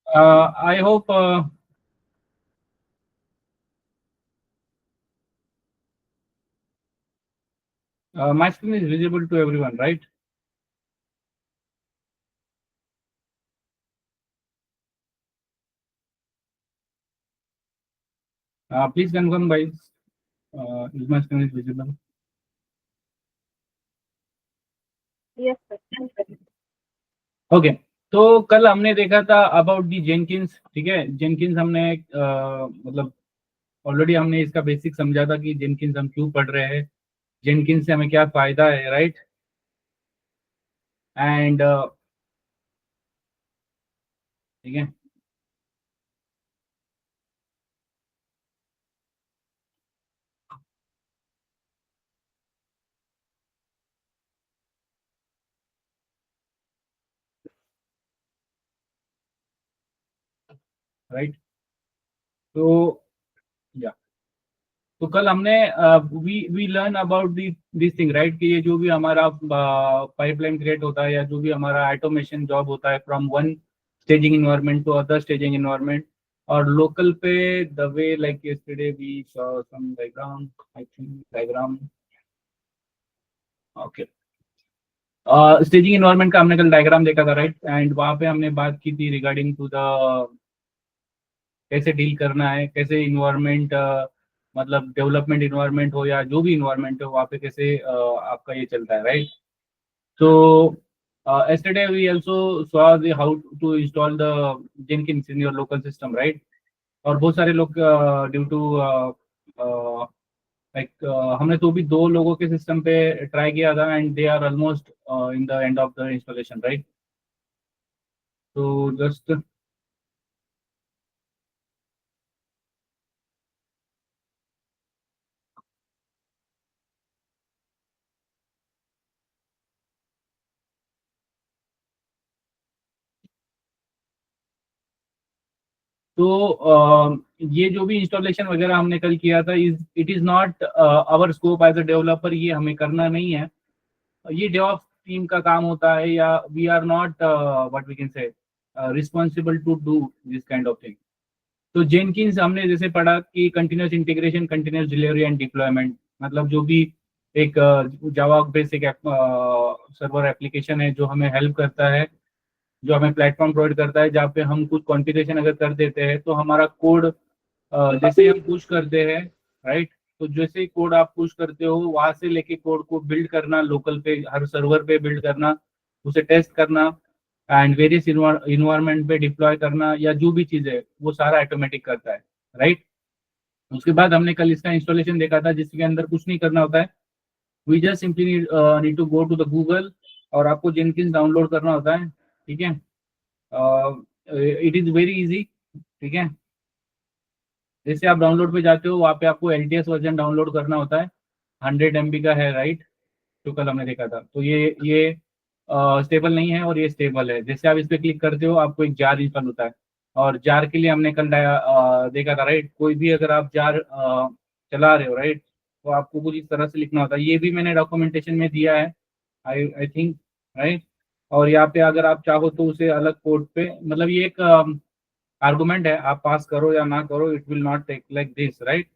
I hope my screen is visible to everyone, right? Please confirm, guys. Is my screen is visible? Yes, sir. Okay, तो कल हमने देखा था about the Jenkins, ठीक है। Jenkins हमने मतलब ऑलरेडी हमने इसका बेसिक समझा था कि जेनकिंस हम क्यों पढ़ रहे हैं, जेनकिंस से हमें क्या फायदा है, राइट। एंड ठीक है, राइट। तो या तो कल हमने we we learn about this thing, right, कि ये जो भी हमारा पाइपलाइन क्रिएट होता है या जो भी हमारा ऑटोमेशन जॉब होता है from one staging environment to other staging environment, और लोकल पे the way like yesterday we saw some diagram, I think diagram, okay. Staging environment का हमने कल डायग्राम देखा था, राइट। एंड वहाँ पे हमने बात की थी रिगार्डिंग टू द कैसे डील करना है, कैसे इन्वायरमेंट मतलब डेवलपमेंट इन्वायरमेंट हो या जो भी इन्वायरमेंट हो वहाँ पे कैसे आपका ये चलता है, राइट। तो yesterday we also saw the how to install the Jenkins in your local system, right। और बहुत सारे लोग ड्यू टू लाइक हमने तो भी दो लोगों के सिस्टम पे ट्राई किया था and they are almost in the end of the installation, right. तो जस्ट तो ये जो भी इंस्टॉलेशन वगैरह हमने कल किया था, it is not our scope as a developer, ये हमें करना नहीं है, ये डेवऑप्स टीम का काम होता है, या we are not what we can say responsible to do this kind of thing. तो जेनकिंस हमने जैसे पढ़ा कि continuous integration, continuous delivery and deployment, मतलब जो भी एक जावा बेसिक सर्वर एप्लीकेशन है जो हमें हेल्प करता है, जो हमें प्लेटफॉर्म प्रोवाइड करता है, जहाँ पे हम कुछ कॉन्फ़िगरेशन अगर कर देते हैं तो हमारा कोड जैसे ही हम पुश करते हैं, राइट। तो जैसे ही कोड आप पुश करते हो वहां से लेके कोड को बिल्ड करना, लोकल पे हर सर्वर पे बिल्ड करना, उसे टेस्ट करना एंड वेरियस इन्वायरमेंट पे डिप्लॉय करना, या जो भी चीज़ है वो सारा ऑटोमेटिक करता है, राइट। उसके बाद हमने कल इसका इंस्टॉलेशन देखा था जिसके अंदर कुछ नहीं करना होता है, we just simply need to go to the Google और आपको जेनकिंस डाउनलोड करना होता है, ठीक है। इट इज़ वेरी इजी, ठीक है। जैसे आप डाउनलोड पे जाते हो वहाँ पे आपको LTS वर्जन डाउनलोड करना होता है, 100 MB का है, राइट। जो कल हमने देखा था, तो ये स्टेबल नहीं है और ये स्टेबल है। जैसे आप इस पर क्लिक करते हो आपको एक जार इंस्टॉल होता है, और जार के लिए हमने कल देखा था, राइट। कोई भी अगर आप जार चला रहे हो, राइट, तो आपको कुछ इस तरह से लिखना होता है, ये भी मैंने डॉक्यूमेंटेशन में दिया है, आई आई थिंक, राइट। और यहाँ पे अगर आप चाहो तो उसे अलग कोड पे, मतलब ये एक आर्गुमेंट है, आप पास करो या ना करो, it will not take like this, right.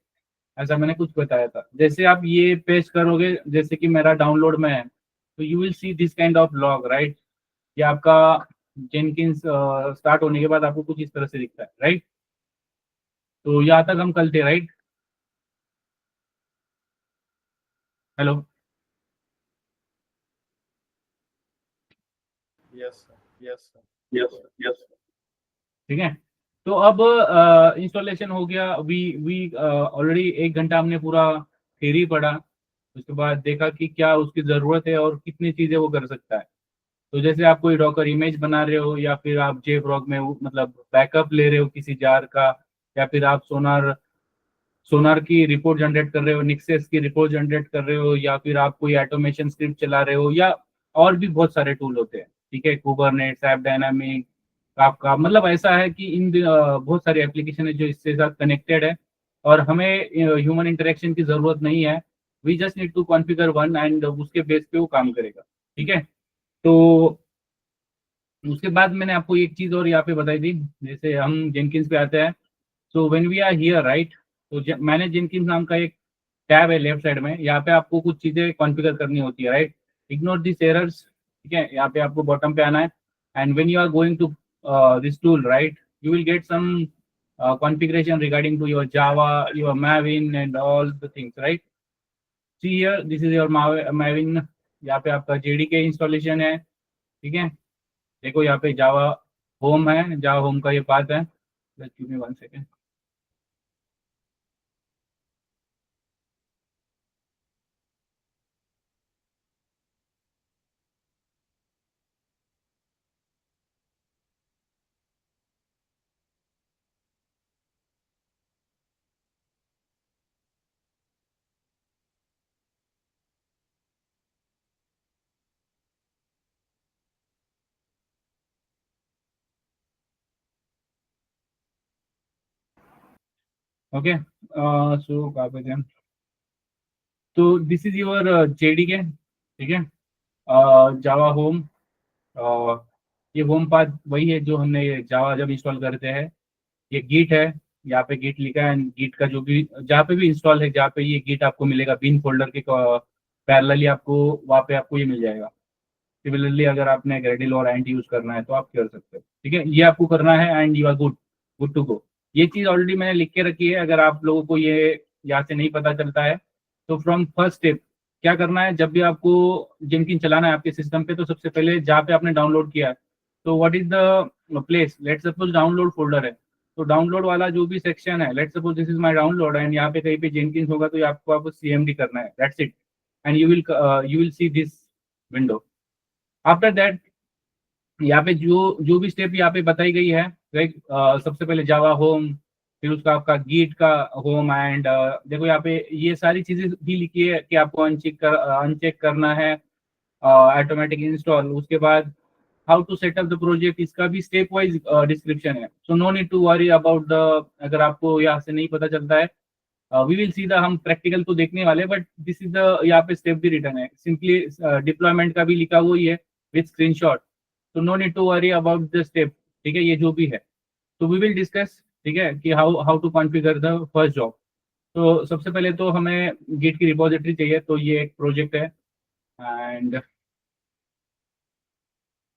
ऐसा मैंने कुछ बताया था। जैसे आप ये पेस्ट करोगे, जैसे कि मेरा डाउनलोड में है, तो you will see this kind of log, right. ये आपका जेनकिंस स्टार्ट होने के बाद आपको कुछ इस तरह से दिखता है, राइट। तो यहाँ तक हम कल थे, right. Hello. Yes, sir. Yes, sir. Yes, yes, ठीक है। तो अब इंस्टॉलेशन हो गया, वी वी ऑलरेडी 1 घंटा हमने पूरा थ्योरी पढ़ा, उसके बाद देखा कि क्या उसकी ज़रूरत है और कितनी चीज़ें वो कर सकता है। तो जैसे आप कोई डॉकर इमेज बना रहे हो, या फिर आप JFrog में मतलब बैकअप ले रहे हो किसी जार का, या फिर आप सोनार सोनार की रिपोर्ट जनरेट कर रहे हो, निक्सेस की रिपोर्ट जनरेट कर रहे हो, या फिर आप कोई ऑटोमेशन स्क्रिप्ट चला रहे हो, या और भी बहुत सारे टूल होते हैं, ठीक है। कुबरनेट्स, ऐप डायनामिक, आपका मतलब ऐसा है कि बहुत सारी एप्लीकेशन है जो इसके साथ कनेक्टेड है, और हमें ह्यूमन इंटरेक्शन की ज़रूरत नहीं है। We just need to configure one and उसके बेस पे वो काम करेगा, ठीक है। तो उसके बाद मैंने आपको एक चीज़ और यहाँ पे बताई थी, जैसे हम जेनकिंस पे आते हैं, so when we are here right, तो मैंने जेनकिंस नाम का एक टैब है लेफ्ट साइड में, यहाँ पे आपको कुछ चीज़ें कॉन्फ़िगर करनी होती है राइट। इग्नोर दिस एरर्स, ठीक है, यहाँ पे आपको बॉटम पे आना है, and when you are going to this tool right, you will get some configuration regarding to your Java, your Maven and all the things, right? See here, this is your Maven, यहाँ पे आपका JDK installation है, ठीक है। देखो यहाँ पे जावा home है, जावा होम का ये पाथ है, just give me 1 second. Okay, so कहाँ पे थे? तो दिस इज योर JDK, ठीक है, जावा होम, ये होम पाथ वही है जो हमने जावा जब इंस्टॉल करते हैं। ये गिट है, यहाँ पे गिट लिखा है, गिट का जो भी जहाँ पे भी इंस्टॉल है, जहाँ पे ये गिट आपको मिलेगा बिन फोल्डर के पैरेलली, आपको वहाँ पे आपको ये मिल जाएगा। सिमिलरली अगर आपने ग्रेडिल और एंड यूज करना है तो आप कर सकते हो, ठीक है, ये आपको करना है and you are good, good to go. ये चीज़ ऑलरेडी मैंने लिख के रखी है, अगर आप लोगों को ये यहाँ से नहीं पता चलता है तो फ्रॉम फर्स्ट स्टेप क्या करना है, जब भी आपको जेनकिन चलाना है आपके सिस्टम पे, तो सबसे पहले जहाँ पे आपने डाउनलोड किया है, तो what is the place, let suppose download folder है, तो डाउनलोड वाला जो भी सेक्शन है, let suppose this is my download and यहाँ पे कहीं पे जेनकिन होगा, तो आपको CMD करना है, that's it, and you will see this window. After that यहाँ पे जो जो भी स्टेप यहाँ पे बताई गई है, लाइक सबसे पहले जावा होम, फिर उसका आपका गीट का होम एंड देखो यहाँ पे ये सारी चीजें भी लिखी है कि आपको अनचेक करना है, ऑटोमेटिक इंस्टॉल, उसके बाद how to setup the project, इसका भी स्टेप वाइज डिस्क्रिप्शन है, so no need to worry about the, अगर आपको यहाँ से नहीं पता चलता है, वी विल सी द, हम प्रैक्टिकल तो देखने वाले, बट दिस इज द, यहाँ पे स्टेप भी रिटर्न है, सिंपली डिप्लॉयमेंट का भी लिखा हुआ ही है विथ स्क्रीनशॉट, तो no need to worry about the step, ठीक है, ये जो भी है, तो वी विल डिस्कस, ठीक है, कि how how to configure the first job. तो सबसे पहले तो हमें गिट की रिपोजिटरी चाहिए, तो ये एक प्रोजेक्ट है and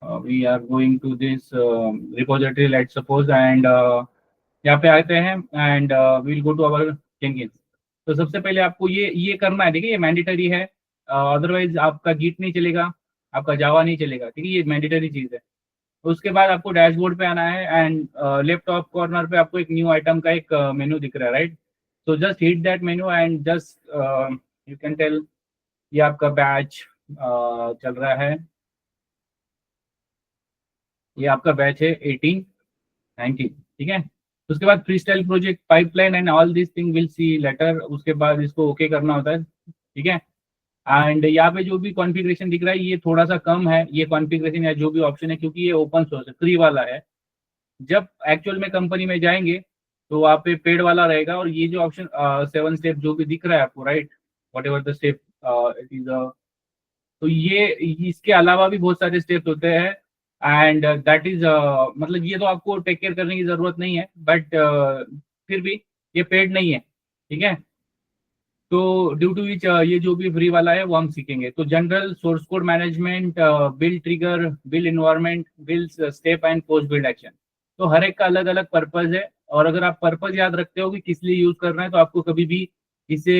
we are going to this repository, let suppose, and यहाँ पे आते हैं and will go to our Jenkins. तो सबसे पहले आपको ये करना है, ठीक है, ये मैंडेटरी है, अदरवाइज आपका गिट नहीं चलेगा, आपका जावा नहीं चलेगा, ठीक है, ये मैंडेटरी चीज़ है। उसके बाद आपको डैशबोर्ड पे आना है एंड लेफ्ट टॉप कॉर्नर पे आपको एक न्यू आइटम का एक मेनू दिख रहा है right, so just hit that menu and just you can tell, ये आपका बैच चल रहा है, ये आपका बैच है 18-19, ठीक है। उसके बाद free style project pipeline and all this thing will see later, उसके बाद इसको ओके करना होता है, ठीक है। एंड यहाँ पे जो भी कॉन्फ़िगरेशन दिख रहा है ये थोड़ा सा कम है, ये कॉन्फ़िगरेशन या जो भी ऑप्शन है, क्योंकि ये ओपन सोर्स है, फ्री वाला है। जब एक्चुअल में कंपनी में जाएंगे तो वहाँ पे पेड वाला रहेगा, और ये जो ऑप्शन 7 स्टेप जो भी दिख रहा है आपको right, what ever the step it is, तो ये इसके अलावा भी बहुत सारे स्टेप्स होते हैं एंड दैट इज, मतलब ये तो आपको टेक केयर करने की जरूरत नहीं है, बट फिर भी ये पेड नहीं है, ठीक है। तो ड्यू टू विच ये जो भी फ्री वाला है वो हम सीखेंगे। तो general, source code management, build trigger, build environment, build step and post build action, तो हर एक का अलग अलग पर्पज है, और अगर आप पर्पज याद रखते हो कि किस लिए यूज कर रहे हैं, तो आपको कभी भी इसे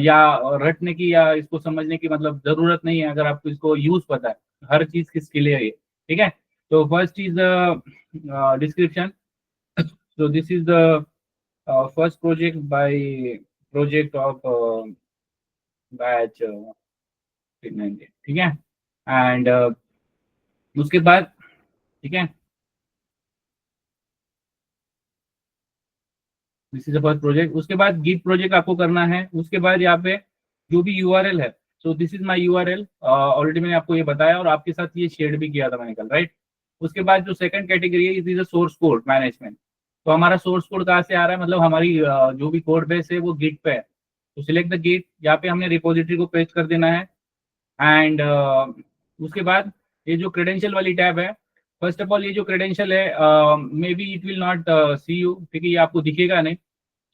या रटने की या इसको समझने की मतलब जरूरत नहीं है, अगर आपको इसको यूज पता है हर चीज किसके लिए है ये, ठीक है। तो first is description, so this is the first project by project of batch 390, ठीक है, एंड उसके बाद, ठीक है, this is the first project. उसके बाद गिट प्रोजेक्ट आपको करना है, उसके बाद यहाँ पे जो भी यूआरएल है, so this is my URL, already मैंने आपको ये बताया और आपके साथ ये शेयर भी किया था मैंने कल राइट। उसके बाद जो सेकंड कैटेगरी है it is a source code management, तो हमारा सोर्स कोड कहाँ से आ रहा है, मतलब हमारी जो भी कोड बेस है वो गिट पे है, तो सिलेक्ट द गिट, यहाँ पे हमने रिपोजिटरी को पेस्ट कर देना है एंड उसके बाद ये जो क्रेडेंशियल वाली टैब है, फर्स्ट ऑफ ऑल ये जो क्रेडेंशियल है may be it will not see you, ठीक है, ये आपको दिखेगा नहीं।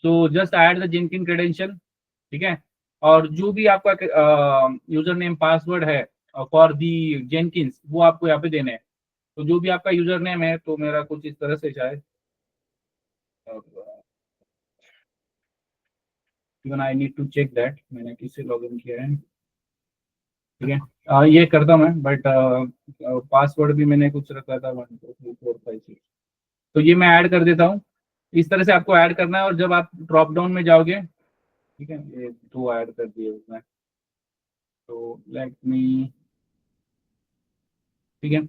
So just add the Jenkin credential, ठीक है। और जो भी आपका यूजर नेम पासवर्ड है फॉर दी जेनकिंस वो आपको यहाँ पे देने हैं। तो जो भी आपका यूजर नेम है, तो मेरा कुछ इस तरह से शायद, even I need to check that मैंने किससे लॉग इन किया है, ठीक है। ये करता मैं, बट पासवर्ड भी मैंने कुछ रखा था 1 2 3 4 5 6। तो ये मैं ऐड कर देता हूँ। इस तरह से आपको ऐड करना है, और जब आप ड्रॉप डाउन में जाओगे, ठीक है, ये 2 ऐड कर दिए उसमें, तो लेट मी, ठीक है।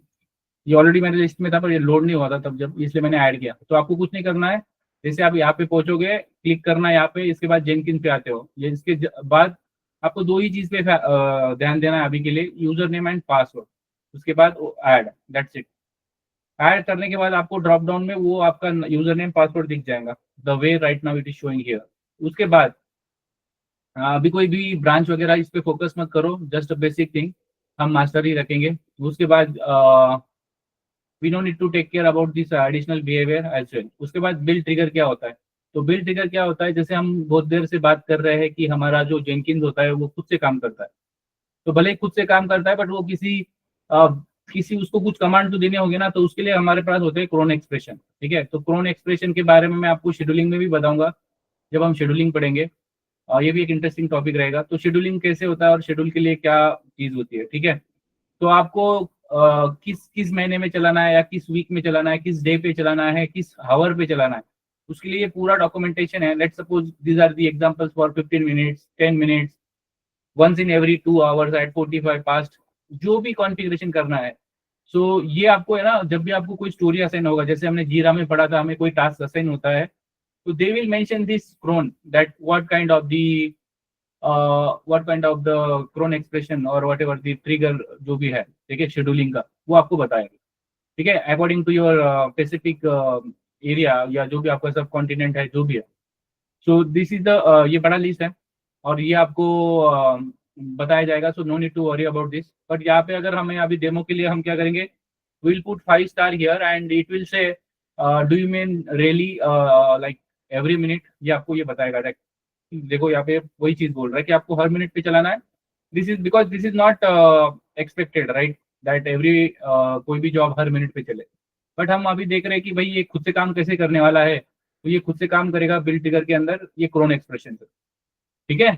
ये ऑलरेडी मेरे लिस्ट में था पर ये लोड नहीं हुआ था तब जब, इसलिए मैंने ऐड किया। तो आपको कुछ नहीं करना है, जैसे आप यहाँ पे पहुंचोगे, क्लिक करना है यहाँ पे, इसके बाद जेनकिन पे आते हो, ये इसके बाद आपको 2 ही चीज पे ध्यान देना है अभी के लिए, यूजर नेम एंड पासवर्ड। उसके बाद ऐड, दैट्स इट। ऐड करने के बाद आपको ड्रॉप डाउन में वो आपका यूजर नेम पासवर्ड दिख जाएगा, the way right now it is showing here. उसके बाद अभी कोई भी ब्रांच वगैरह इस पे फोकस मत करो, जस्ट बेसिक थिंग हम मास्टर ही रखेंगे। उसके बाद we don't need to take care about this additional behaviour as well. उसके बाद बिल ट्रिगर क्या होता है? तो बिल ट्रिगर क्या होता है, जैसे हम बहुत देर से बात कर रहे हैं कि हमारा जो जेनकिंस होता है वो खुद से काम करता है। तो भले ही खुद से काम करता है, बट वो किसी उसको कुछ कमांड तो देने होंगे ना, तो उसके लिए हमारे पास होते हैं क्रोन एक्सप्रेशन, ठीक है। तो क्रोन एक्सप्रेशन के बारे में मैं आपको शेड्यूलिंग में भी बताऊंगा जब हम शेड्यूलिंग पढ़ेंगे, और ये भी एक इंटरेस्टिंग टॉपिक रहेगा। तो शेड्यूलिंग कैसे होता है और शेड्यूल के लिए क्या चीज होती है, ठीक है। तो आपको किस किस महीने में चलाना है, या किस वीक में चलाना है, किस डे पे चलाना है, किस हावर पे चलाना है, उसके लिए पूरा डॉक्यूमेंटेशन है। Let's suppose these are the examples for 15 minutes, 10 minutes, once in every 2 hours at 45 past, जो भी कॉन्फ़िगरेशन करना है। सो ये आपको है ना, जब भी आपको कोई स्टोरी असाइन होगा, जैसे हमने जीरा में पढ़ा था, हमें कोई टास्क असाइन होता है, तो they will mention this cron, that what kind of the cron expression or whatever the trigger जो भी है, ठीक है, शेड्यूलिंग का वो आपको बताएगा, ठीक है, according to your specific area, या जो भी आपका सब कॉन्टिनेंट है जो भी है। सो दिस इज द, ये बड़ा लिस्ट है और ये आपको बताया जाएगा। So no need to worry about this. But यहाँ पे अगर हमें अभी डेमो के लिए हम क्या करेंगे, will put 5 star here and it will say do you mean really like every minute, ये आपको ये बताएगा। देखो यहाँ पे वही चीज बोल रहा है कि आपको हर मिनट पे चलाना है। This is because this is not expected right, that every कोई भी जॉब हर मिनट पे चले। बट हम अभी देख रहे हैं कि भाई ये खुद से काम कैसे करने वाला है, तो ये खुद से काम करेगा बिल ट्रिगर के अंदर, ये क्रोन एक्सप्रेशन से, ठीक है।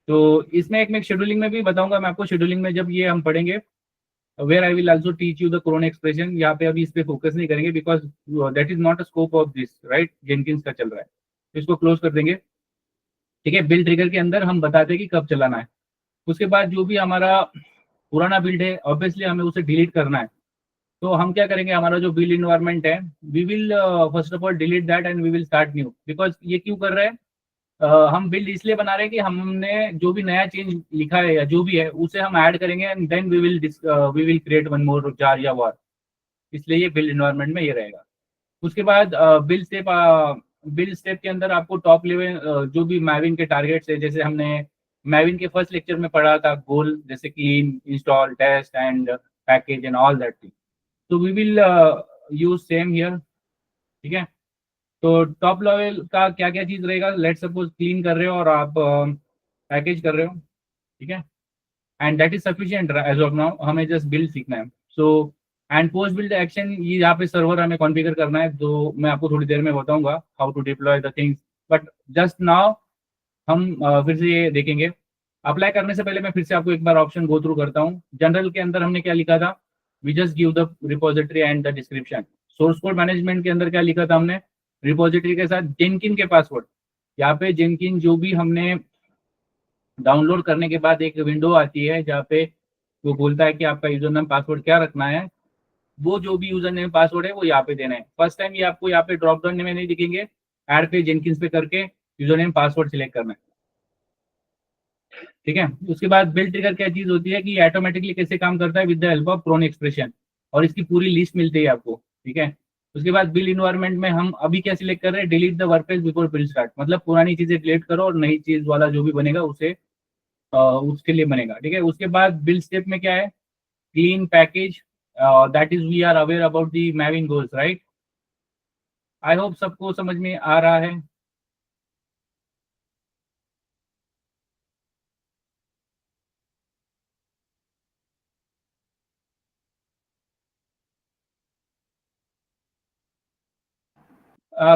तो इसमें एक मैं शेड्यूलिंग में भी बताऊंगा मैं आपको, शेड्यूलिंग में जब ये हम पढ़ेंगे, where I will also teach you the cron expression. यहाँ पे अभी इस पे फोकस नहीं करेंगे because that is not a scope of this right, Jenkins का चल रहा है, तो इसको क्लोज कर देंगे, ठीक है। बिल्ड ट्रिगर के अंदर हम बताते हैं कि कब चलाना है। उसके बाद जो भी हमारा पुराना बिल्ड है, ऑब्वियसली हमें उसे डिलीट करना है। तो हम क्या करेंगे, हमारा जो बिल्ड इन्वायरमेंट है, we will first of all delete that and we will start new. Because ये क्यों कर रहे हैं, हम बिल्ड इसलिए बना रहे हैं कि हमने जो भी नया चेंज लिखा है या जो भी है उसे हम ऐड करेंगे, and then we will create one more jar या वार, इसलिए ये बिल्ड इन्वायरमेंट में ये रहेगा। उसके बाद बिल्ड स्टेप के अंदर आपको टॉप लेवल जो भी मैविन के टारगेट्स है, जैसे हमने मैविन के फर्स्ट लेक्चर में पढ़ा था गोल, जैसे clean, install, test and package and all that thing. तो we will use same here, ठीक है। तो टॉप लेवल का क्या क्या चीज रहेगा, लेट सपोज क्लीन कर रहे हो और आप पैकेज कर रहे हो, ठीक है, and that is sufficient as of now, हमें जस्ट बिल्ड सीखना है। So and post build action, ये यहाँ पे सर्वर हमें कॉन्फ़िगर करना है, जो मैं आपको थोड़ी देर में बताऊंगा how to deploy the things. But just now हम फिर से ये देखेंगे। अप्लाई करने से पहले मैं फिर से आपको एक बार ऑप्शन गो थ्रू करता हूँ। जनरल के अंदर हमने क्या लिखा था, we just give the repository and the description. Source code management के अंदर क्या लिखा था हमने, रिपोजिटरी के साथ जेनकिन के पासवर्ड। यहाँ पे जेनकिन जो भी हमने डाउनलोड करने के बाद एक विंडो आती है जहाँ पे वो बोलता है कि आपका यूजर नेम पासवर्ड क्या रखना है, वो जो भी यूजर नेम पासवर्ड है वो यहाँ पे देना है। फर्स्ट टाइम ये आपको यहाँ पे ड्रॉप डाउन में नहीं दिखेंगे, ऐड पे जेनकिंस पे करके यूजर नेम पासवर्ड सिलेक्ट करना है, ठीक है। उसके बाद बिल्ड ट्रिगर क्या चीज होती है कि ऑटोमेटिकली कैसे काम करता है with the help of cron expression, और इसकी पूरी लिस्ट मिलती है आपको, ठीक है। उसके बाद बिल्ड इन्वायरमेंट में हम अभी क्या सिलेक्ट कर रहे हैं, delete the workspace before build start, मतलब पुरानी चीजें डिलीट करो और नई चीज वाला जो भी बनेगा उसे उसके लिए बनेगा, ठीक है। उसके बाद बिल्ड स्टेप में क्या है, clean, package, that is we are aware about the maven goals, right? I hope सबको समझ में आ रहा है।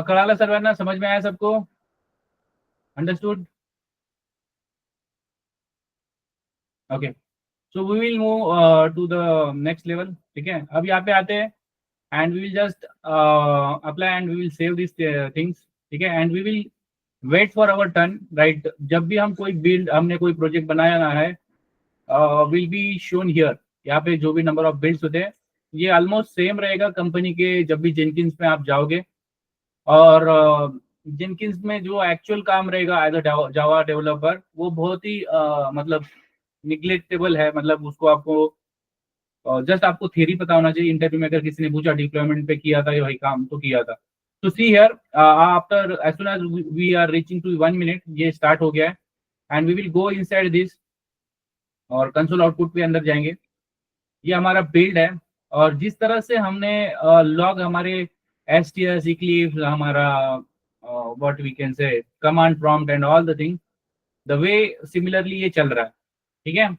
कराला सरवरना समझ में आया सबको? Understood? Okay, so we will move to the next level. ठीक है, अब यहाँ पे आते हैं and we will just apply and we will save this things. ठीक है, and we will wait for our turn, right? जब भी हम कोई बिल्ड, हमने कोई प्रोजेक्ट बनाया ना है, विल बी शोन हियर। यहाँ पे जो भी नंबर ऑफ बिल्ड्स होते हैं ये ऑलमोस्ट सेम रहेगा कंपनी के, जब भी जेनकिंस में आप जाओगे। और जेनकिंस में जो एक्चुअल काम रहेगा एज अ जावा डेवलपर, वो बहुत ही मतलब निग्लेक्टेबल है। मतलब उसको आपको जस्ट आपको थियरी पता होना चाहिए। इंटरव्यू में अगर किसी ने पूछा डिप्लॉयमेंट पे किया था, ये वही काम तो किया था। तो see here, after as soon as we are reaching to 1 minute, ये स्टार्ट हो गया है and we will go inside this और कंसोल आउटपुट पे अंदर जाएंगे। ये हमारा बिल्ड है और जिस तरह से हमने लॉग हमारे एसटीएस इक्लिप्स, हमारा what we can say command prompt and all the thing, the way similarly ये चल रहा है। ठीक है,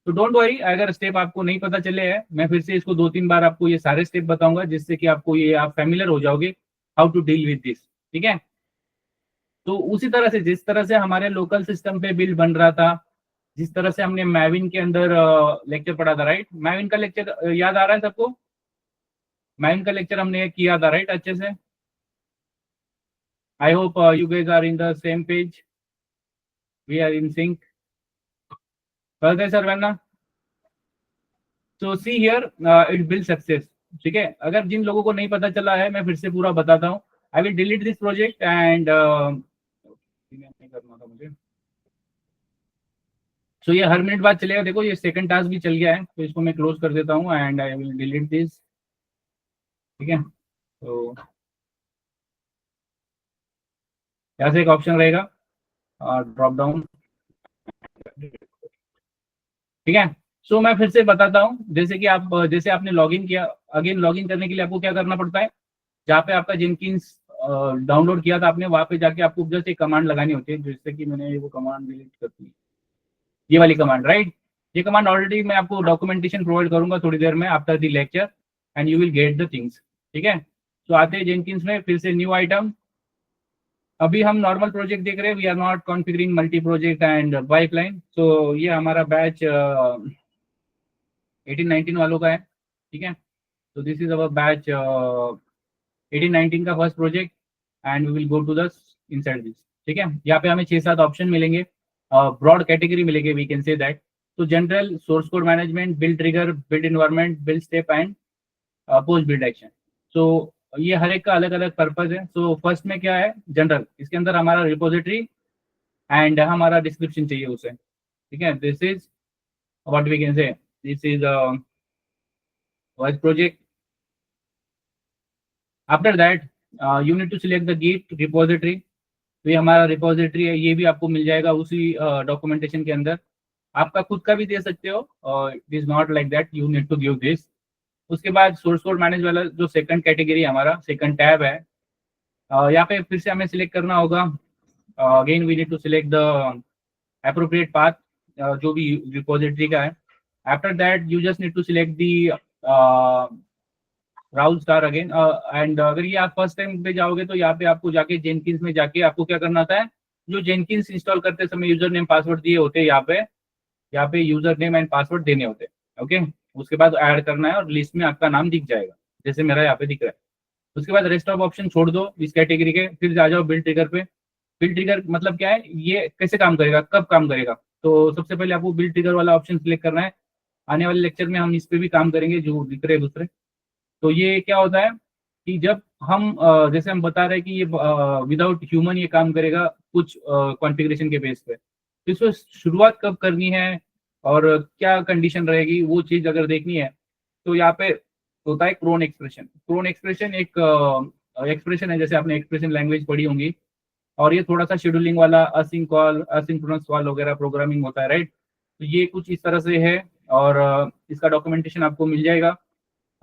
तो डोंट वरी, अगर स्टेप आपको नहीं पता चले हैं, मैं फिर से इसको 2-3 बार आपको ये सारे स्टेप बताऊंगा, जिससे कि आपको ये आप फैमिलियर हो जाओगे how to deal with this. ठीक है, तो उसी तरह से जिस तरह से हमारे लोकल सिस्टम पे बिल बन रहा था, जिस तरह से हमने मैविन के अंदर लेक्चर पढ़ा था, राइट? मैविन का लेक्चर याद आ रहा है सबको? मैविन का लेक्चर हमने किया था, राइट, अच्छे से? I hope you guys are in the same page, we are in sync. Further sir वरना, तो see here it build success. ठीक है, अगर जिन लोगों को नहीं पता चला है, मैं फिर से पूरा बताता हूँ। I will delete this project and नहीं करना था मुझे। सो ये हर मिनट बाद चलेगा। देखो ये सेकंड टास्क भी चल गया है, तो इसको मैं क्लोज कर देता हूँ and I will delete this. ठीक है, तो यहाँ से एक ऑप्शन रहेगा ड्रॉप डाउन। ठीक है, सो मैं फिर से बताता हूँ। जैसे कि आप जैसे आपने लॉगिन किया, अगेन लॉगिन करने के लिए आपको क्या करना पड़ता है? जहाँ पे आपका जेनकिंस डाउनलोड किया था आपने, वहाँ पे जाके आपको जस्ट एक कमांड लगानी होती है, जिससे कि मैंने वो कमांड डिलीट कर दी, ये वाली कमांड, राइट? ये कमांड ऑलरेडी मैं आपको डॉक्यूमेंटेशन प्रोवाइड करूंगा थोड़ी देर में after the lecture and you will get the things. ठीक है, तो आते हैं जेनकिंस में, फिर से न्यू आइटम। अभी हम नॉर्मल प्रोजेक्ट देख रहे हैं, we are not configuring multi project and pipeline. तो ये हमारा बैच 18-19 वालों का है। ठीक है, तो दिस इज अवर बैच 18-19 का first project and we will go to the inside this. ठीक है, यहाँ पे हमें 6-7 ऑप्शन मिलेंगे, ब्रॉड कैटेगरी मिलेंगे, वी कैन से दैट। तो general, source code management, build trigger, build environment, build step and post build action. So ये हर एक का अलग अलग पर्पज है। सो फर्स्ट में क्या है? जनरल, इसके अंदर हमारा रिपोजिटरी एंड हमारा डिस्क्रिप्शन चाहिए उसे। ठीक है, this is what we can say, this is voice project. After that you need to select the git repository. तो ये हमारा रिपोजिटरी है, ये भी आपको मिल जाएगा उसी डॉक्यूमेंटेशन के अंदर। आपका खुद का भी दे सकते हो, it is not like that, you need to give this. उसके बाद सोर्स कोड मैनेज वाला जो सेकंड कैटेगरी हमारा सेकंड टैब है, यहाँ पे फिर से हमें सिलेक्ट करना होगा। Again we need to select the appropriate path जो भी रिपोजिटरी का है। After that you just need to select the rule star again. And अगर ये आप फर्स्ट टाइम पे जाओगे तो यहाँ पे आपको जाके जेनकिंस में जाके आपको क्या करना होता है? जो जेनकिंस इंस्टॉल करते समय यूजर नेम पासवर्ड दिए होते हैं, यहाँ पे यूजर नेम एंड पासवर्ड देने होते हैं। ओके, उसके बाद ऐड करना है और लिस्ट में आपका नाम दिख जाएगा, जैसे मेरा यहाँ पे दिख रहा है। उसके बाद रेस्ट ऑफ ऑप्शन छोड़ दो इस कैटेगरी के, फिर आ जाओ बिल्ड ट्रिगर पे। बिल्ड ट्रिगर मतलब क्या है? ये कैसे काम करेगा, कब काम करेगा? तो सबसे पहले आपको बिल्ड ट्रिगर वाला ऑप्शन सिलेक्ट करना है। आने वाले लेक्चर में हम इस पे भी काम करेंगे जो दिख रहे दूसरे। तो ये क्या होता है कि जब हम जैसे हम बता रहे हैं कि ये विदाउट ह्यूमन ये काम करेगा कुछ कॉन्फ़िगरेशन के बेस पे, तो इसको शुरुआत कब करनी है और क्या कंडीशन रहेगी, वो चीज़ अगर देखनी है तो यहाँ पे होता है क्रोन एक्सप्रेशन। क्रोन एक्सप्रेशन एक एक्सप्रेशन है, जैसे आपने एक्सप्रेशन लैंग्वेज पढ़ी होंगी, और ये थोड़ा सा शेड्यूलिंग वाला असिंक कॉल, असिंक्रोनस कॉल वगैरह प्रोग्रामिंग होता है, राइट? तो ये कुछ इस तरह से है और इसका डॉक्यूमेंटेशन आपको मिल जाएगा।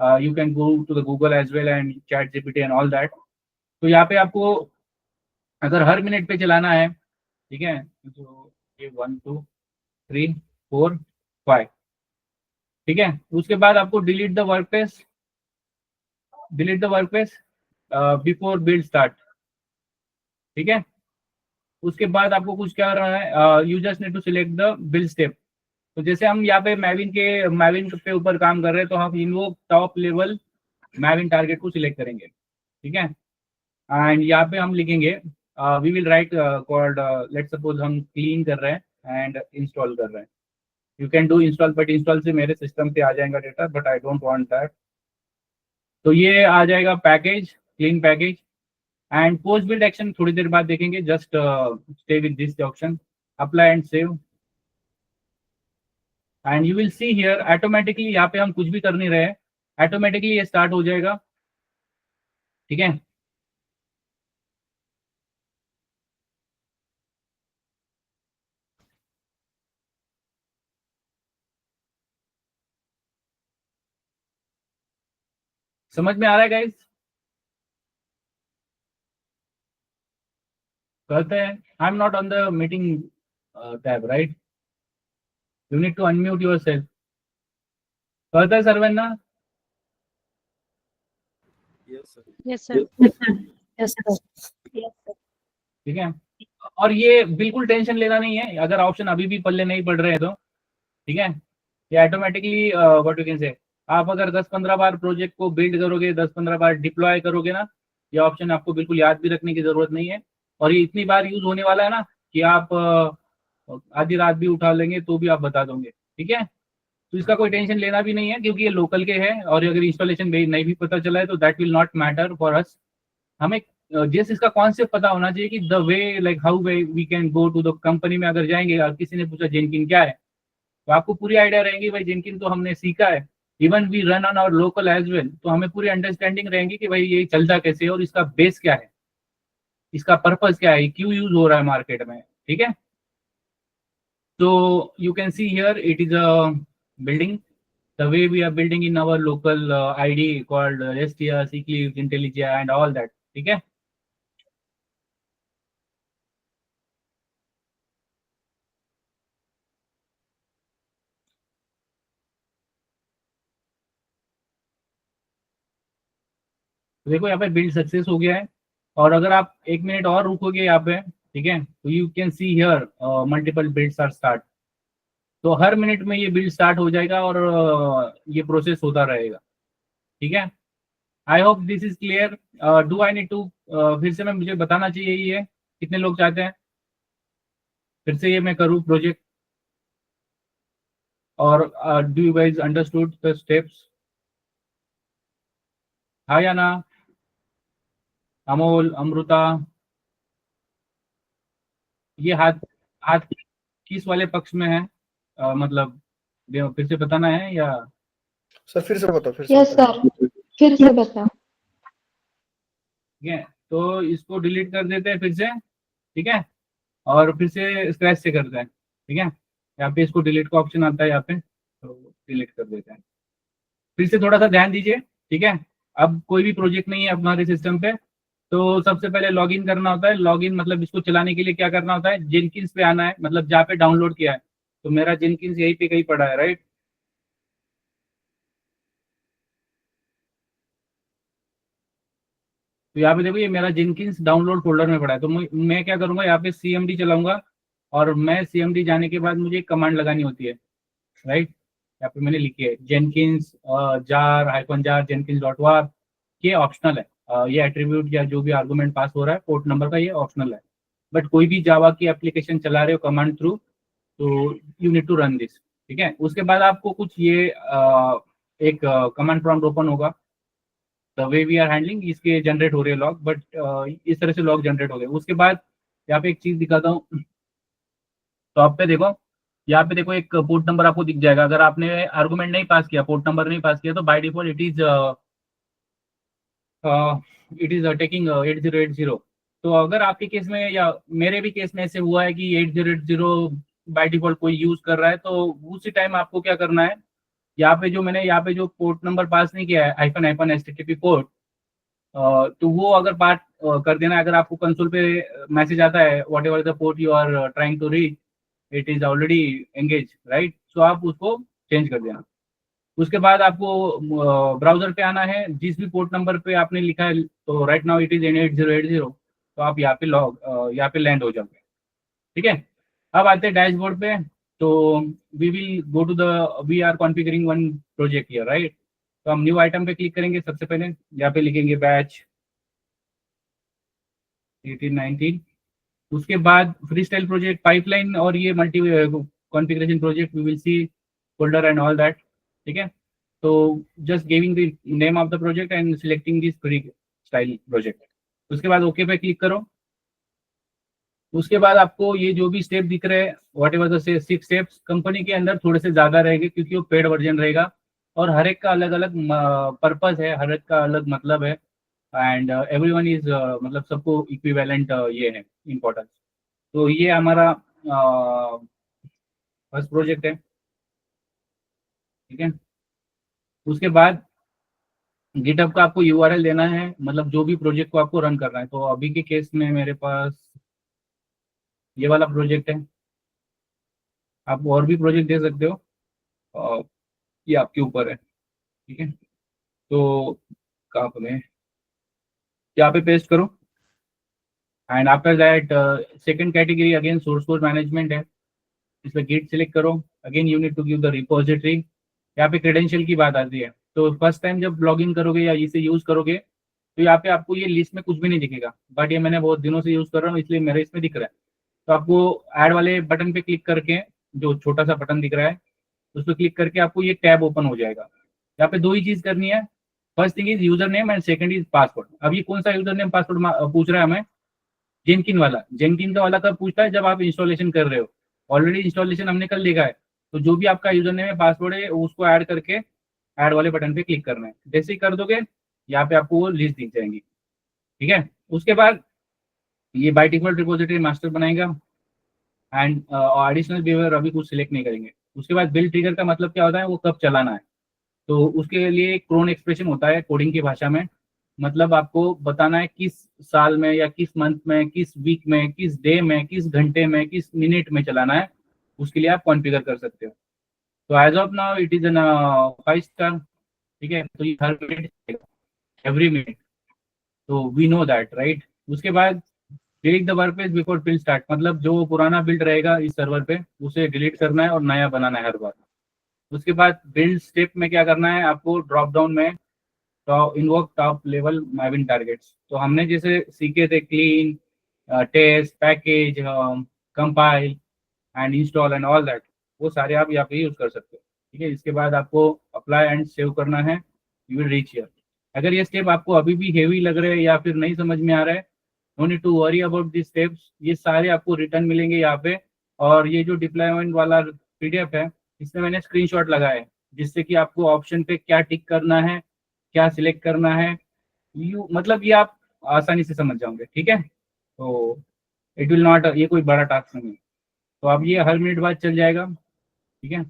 You can go to the Google as well and ChatGPT and all that. तो यहाँ पे आपको अगर हर मिनट पे चलाना है, ठीक है, तो ये 1 2 3 4 5, ठीक है। उसके बाद आपको delete the workspace before build start, ठीक है। उसके बाद आपको कुछ क्या करना है, you just need to select the build step. तो जैसे हम यहाँ पे मैविन पे ऊपर काम कर रहे हैं, तो हम invoke top level maven target को सिलेक्ट करेंगे, ठीक है। एंड यहाँ पे हम लिखेंगे we will write called, let's suppose हम क्लीन कर रहे हैं एंड इंस्टॉल कर रहे हैं। You can do install, but install से मेरे सिस्टम पे आ जाएगा data, but I don't want that. तो ये आ जाएगा package, clean package. And post build action थोड़ी देर बाद देखेंगे, just stay with this option, apply and save. And you will see here automatically, यहाँ पे हम कुछ भी कर नहीं रहे हैं, ऑटोमेटिकली ये स्टार्ट हो जाएगा, ठीक है। समझ में आ रहा है गाइस? करते हैं। I am not on the meeting tab, right? You need to unmute yourself. करता है सर्वेन्ना? Yes, sir. Yes, sir. Yes, sir. Yes, sir. ठीक है। और ये बिल्कुल टेंशन लेना नहीं है अगर ऑप्शन अभी भी पल्ले नहीं पड़ रहे हैं तो, ठीक है। ये automatically what you can say, आप अगर 10-15 बार प्रोजेक्ट को बिल्ड करोगे, 10-15 बार डिप्लॉय करोगे ना, ये ऑप्शन आपको बिल्कुल याद भी रखने की जरूरत नहीं है। और ये इतनी बार यूज होने वाला है ना कि आप आधी रात भी उठा लेंगे तो भी आप बता दोगे, ठीक है। तो इसका कोई टेंशन लेना भी नहीं है, क्योंकि ये लोकल के है, और अगर इंस्टॉलेशन नहीं भी पता चला है तो that will not matter for us. हमें जिस इसका कॉन्सेप्ट पता होना चाहिए कि the way, like how way we can go to the company में अगर जाएंगे और किसी ने पूछा जेनकिन क्या है, तो आपको पूरी आइडिया रहेगी भाई जेनकिन तो हमने सीखा है, even we run on our local as well, तो हमें पूरी अंडरस्टैंडिंग रहेगी कि भाई ये चलता कैसे है और इसका बेस क्या है, इसका पर्पस क्या है, क्यों यूज हो रहा है मार्केट में, ठीक है। तो you can see here it is a building, the way we are building in our local ID called STR, Eclipse, IntelliJ and all that, ठीक है। तो देखो यहाँ पे बिल्ड सक्सेस हो गया है, और अगर आप 1 मिनट और रुकोगे यहाँ पे, ठीक है, तो you can see here multiple builds are start. तो हर मिनट में ये बिल्ड स्टार्ट हो जाएगा और ये प्रोसेस होता रहेगा, ठीक है। I hope this is clear. Do I need to, फिर से मैं, मुझे बताना चाहिए ये कितने लोग चाहते हैं फिर से ये मैं करूँ प्रोजेक्ट, और do you guys understood the steps? हाँ या ना? अमोल, अमृता, ये हाथ हाथ किस वाले पक्ष में है? मतलब फिर से बताना है या? सर फिर से बताओ, फिर से Yes, बताओ। sir. फिर से बताओ. ठीक है, तो इसको डिलीट कर देते हैं फिर से, ठीक है, और फिर से स्क्रैच से करते हैं, ठीक है। यहाँ पे इसको डिलीट का ऑप्शन आता है यहाँ पे, तो डिलीट कर देते हैं। फिर से थोड़ा सा ध्यान दीजिए, ठीक है। अब कोई भी प्रोजेक्ट नहीं है हमारे सिस्टम पे, तो सबसे पहले लॉगिन करना होता है। लॉगिन मतलब इसको चलाने के लिए क्या करना होता है, जेनकिंस पे आना है, मतलब जहाँ पे डाउनलोड किया है। तो मेरा जेनकिंस यहीं पे कहीं पड़ा है, राइट। तो यहाँ पे देखो ये मेरा जेनकिंस डाउनलोड फोल्डर में पड़ा है। तो मैं क्या करूंगा, यहाँ पे CMD चलाऊंगा, और मैं CMD जाने के बाद मुझे एक कमांड लगानी होती है, राइट। यहाँ पे मैंने लिखी है जेनकिंस jar जेनकिंस डॉट वार, ये ऑप्शनल है। ये एट्रीब्यूट या जो भी आर्गुमेंट पास हो रहा है पोर्ट नंबर का, ये ऑप्शनल है। बट कोई भी जावा की एप्लीकेशन चला रहे हो कमांड थ्रू, तो you need to run this, ठीक है। उसके बाद आपको कुछ ये एक कमांड प्रॉम्प्ट ओपन होगा, the way we are handling, इसके जनरेट हो रहे हैं लॉग, बट इस तरह से लॉग जनरेट हो गए। उसके बाद यहाँ पे एक चीज दिखाता हूँ, टॉप पे देखो, यहाँ पे देखो एक पोर्ट नंबर आपको दिख जाएगा। अगर आपने आर्गुमेंट नहीं पास किया, पोर्ट नंबर नहीं पास किया, तो by default it is taking 8080। तो अगर आपके केस में या मेरे भी केस में ऐसे हुआ है कि 8080 बाय डिफॉल्ट कोई यूज कर रहा है, तो उसी टाइम आपको क्या करना है, यहाँ पे जो मैंने यहाँ पे जो पोर्ट नंबर पास नहीं किया है -HTTP पोर्ट, तो वो अगर पार्ट कर देना है, अगर आपको कंसोल पे मैसेज आता है whatever the port you are trying to reach it is already engage, right, so आप उसको चेंज कर देना। उसके बाद आपको ब्राउजर पे आना है, जिस भी पोर्ट नंबर पे आपने लिखा है, तो right now it is N8080, तो आप यहाँ पे यहाँ पे लैंड हो जाओगे। ठीक है, अब आते हैं डैशबोर्ड पे। तो we will go to the we are configuring one project here, right. तो हम न्यू आइटम पे क्लिक करेंगे। सबसे पहले यहाँ पे लिखेंगे बैच 1819। उसके बाद फ्री स्टाइल प्रोजेक्ट, पाइपलाइन और ये multi configuration project, we will see folder and all that. ठीक है, तो just giving the name of the project and selecting this free style project. उसके बाद ओके पे क्लिक करो। उसके बाद आपको ये जो भी स्टेप दिख रहे हैं, what ever the 6 steps, company के अंदर थोड़े से ज़्यादा रहेंगे क्योंकि वो पेड वर्जन रहेगा और हर एक का अलग अलग पर्पज़ है, हर एक का अलग मतलब है, एंड एवरीवन इज मतलब सबको इक्विवेलेंट ये है इम्पोर्टेंस। तो ये हमारा फर्स्ट प्रोजेक्ट है। ठीक है, उसके बाद गिटहब का आपको यूआरएल देना है, मतलब जो भी प्रोजेक्ट को आपको रन करना है। तो अभी के केस में मेरे पास ये वाला प्रोजेक्ट है, आप और भी प्रोजेक्ट दे सकते हो, ये आपके ऊपर है। ठीक है, तो कहाँ पर है, यहाँ पे पेस्ट करो and after that second category again source code management है, इसमें गिट सिलेक्ट करो। Again you need to give the repository. यहाँ पे क्रेडेंशियल की बात आती है, तो फर्स्ट टाइम जब लॉग इन करोगे या इसे यूज़ करोगे तो यहाँ पे आपको ये लिस्ट में कुछ भी नहीं दिखेगा, बट ये मैंने बहुत दिनों से यूज़ कर रहा हूँ इसलिए मेरे इसमें दिख रहा है। तो आपको ऐड वाले बटन पे क्लिक करके, जो छोटा सा बटन दिख रहा है उस पर क्लिक करके आपको ये टैब ओपन हो जाएगा। यहाँ पे दो ही चीज़ करनी है, first thing is user name and second is password. अब ये कौन सा यूजर नेम पासवर्ड पूछ रहा है हमें, जेनकिन वाला। जेनकिन का वाला कब पूछता है, जब आप इंस्टॉलेशन कर रहे हो। ऑलरेडी इंस्टॉलेशन हमने कर लिखा है, तो जो भी आपका यूजर नेम है पासवर्ड है उसको ऐड करके ऐड वाले बटन पे क्लिक करना है। जैसे ही कर दोगे यहाँ पे आपको वो लिस्ट दिख जाएंगी। ठीक है, उसके बाद ये बाय डिफॉल्ट रिपोजिटरी मास्टर बनाएगा एंड एडिशनल बिहेवियर अभी कुछ सिलेक्ट नहीं करेंगे। उसके बाद बिल्ड ट्रिगर का मतलब क्या होता है, वो कब चलाना है, तो उसके लिए एक क्रोन एक्सप्रेशन होता है कोडिंग की भाषा में, मतलब आपको बताना है किस साल में या किस मंथ में, किस वीक में, किस डे में, किस घंटे में, किस मिनट में चलाना है, उसके लिए आप कॉन्फ़िगर कर सकते हो। तो as of now it is an 5 star. ठीक है, तो ये हर मिनट, एवरी मिनट, तो वी नो दैट, राइट। उसके बाद delete the work page before build start, मतलब जो पुराना बिल्ड रहेगा इस सर्वर पे उसे डिलीट करना है और नया बनाना है हर बार। उसके बाद बिल्ड स्टेप में क्या करना है, आपको ड्रॉप डाउन में invoke top level maven targets, तो हमने जैसे सीखे थे clean, test, package, compile and install and all that, वो सारे आप यहाँ पे यूज कर सकते हो। ठीक है, इसके बाद आपको अप्लाई एंड सेव करना है, यू विल रीच हियर। अगर ये स्टेप आपको अभी भी हेवी लग रहे हैं या फिर नहीं समझ में आ रहा है, no need to worry about this steps, ये सारे आपको रिटर्न मिलेंगे यहाँ पे। और ये जो डिप्लॉयमेंट वाला पीडीएफ है इसमें मैंने स्क्रीनशॉट लगाया है, जिससे कि आपको ऑप्शन पे क्या टिक करना है, क्या सिलेक्ट करना है, मतलब ये आप आसानी से समझ जाओगे। ठीक है, तो इट विल नॉट, ये कोई बड़ा टास्क नहीं है, तो अब ये हर मिनट बाद चल जाएगा। ठीक है,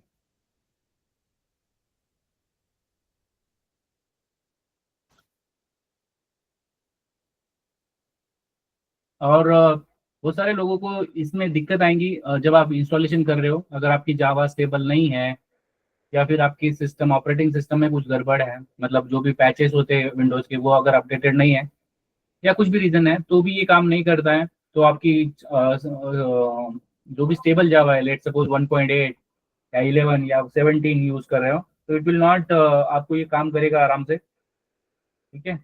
और बहुत सारे लोगों को इसमें दिक्कत आएंगी जब आप इंस्टॉलेशन कर रहे हो, अगर आपकी जावा स्टेबल नहीं है या फिर आपकी सिस्टम ऑपरेटिंग सिस्टम में कुछ गड़बड़ है, मतलब जो भी पैचेस होते हैं विंडोज़ के वो अगर अपडेटेड नहीं है या कुछ भी रीज़न है तो भी ये काम नहीं करता है। तो आपकी जो भी स्टेबल जावा है, लेट सपोज 1.8 या 11 या 17 यूज़ कर रहे हो, तो इट विल नॉट आपको ये काम करेगा आराम से। ठीक है,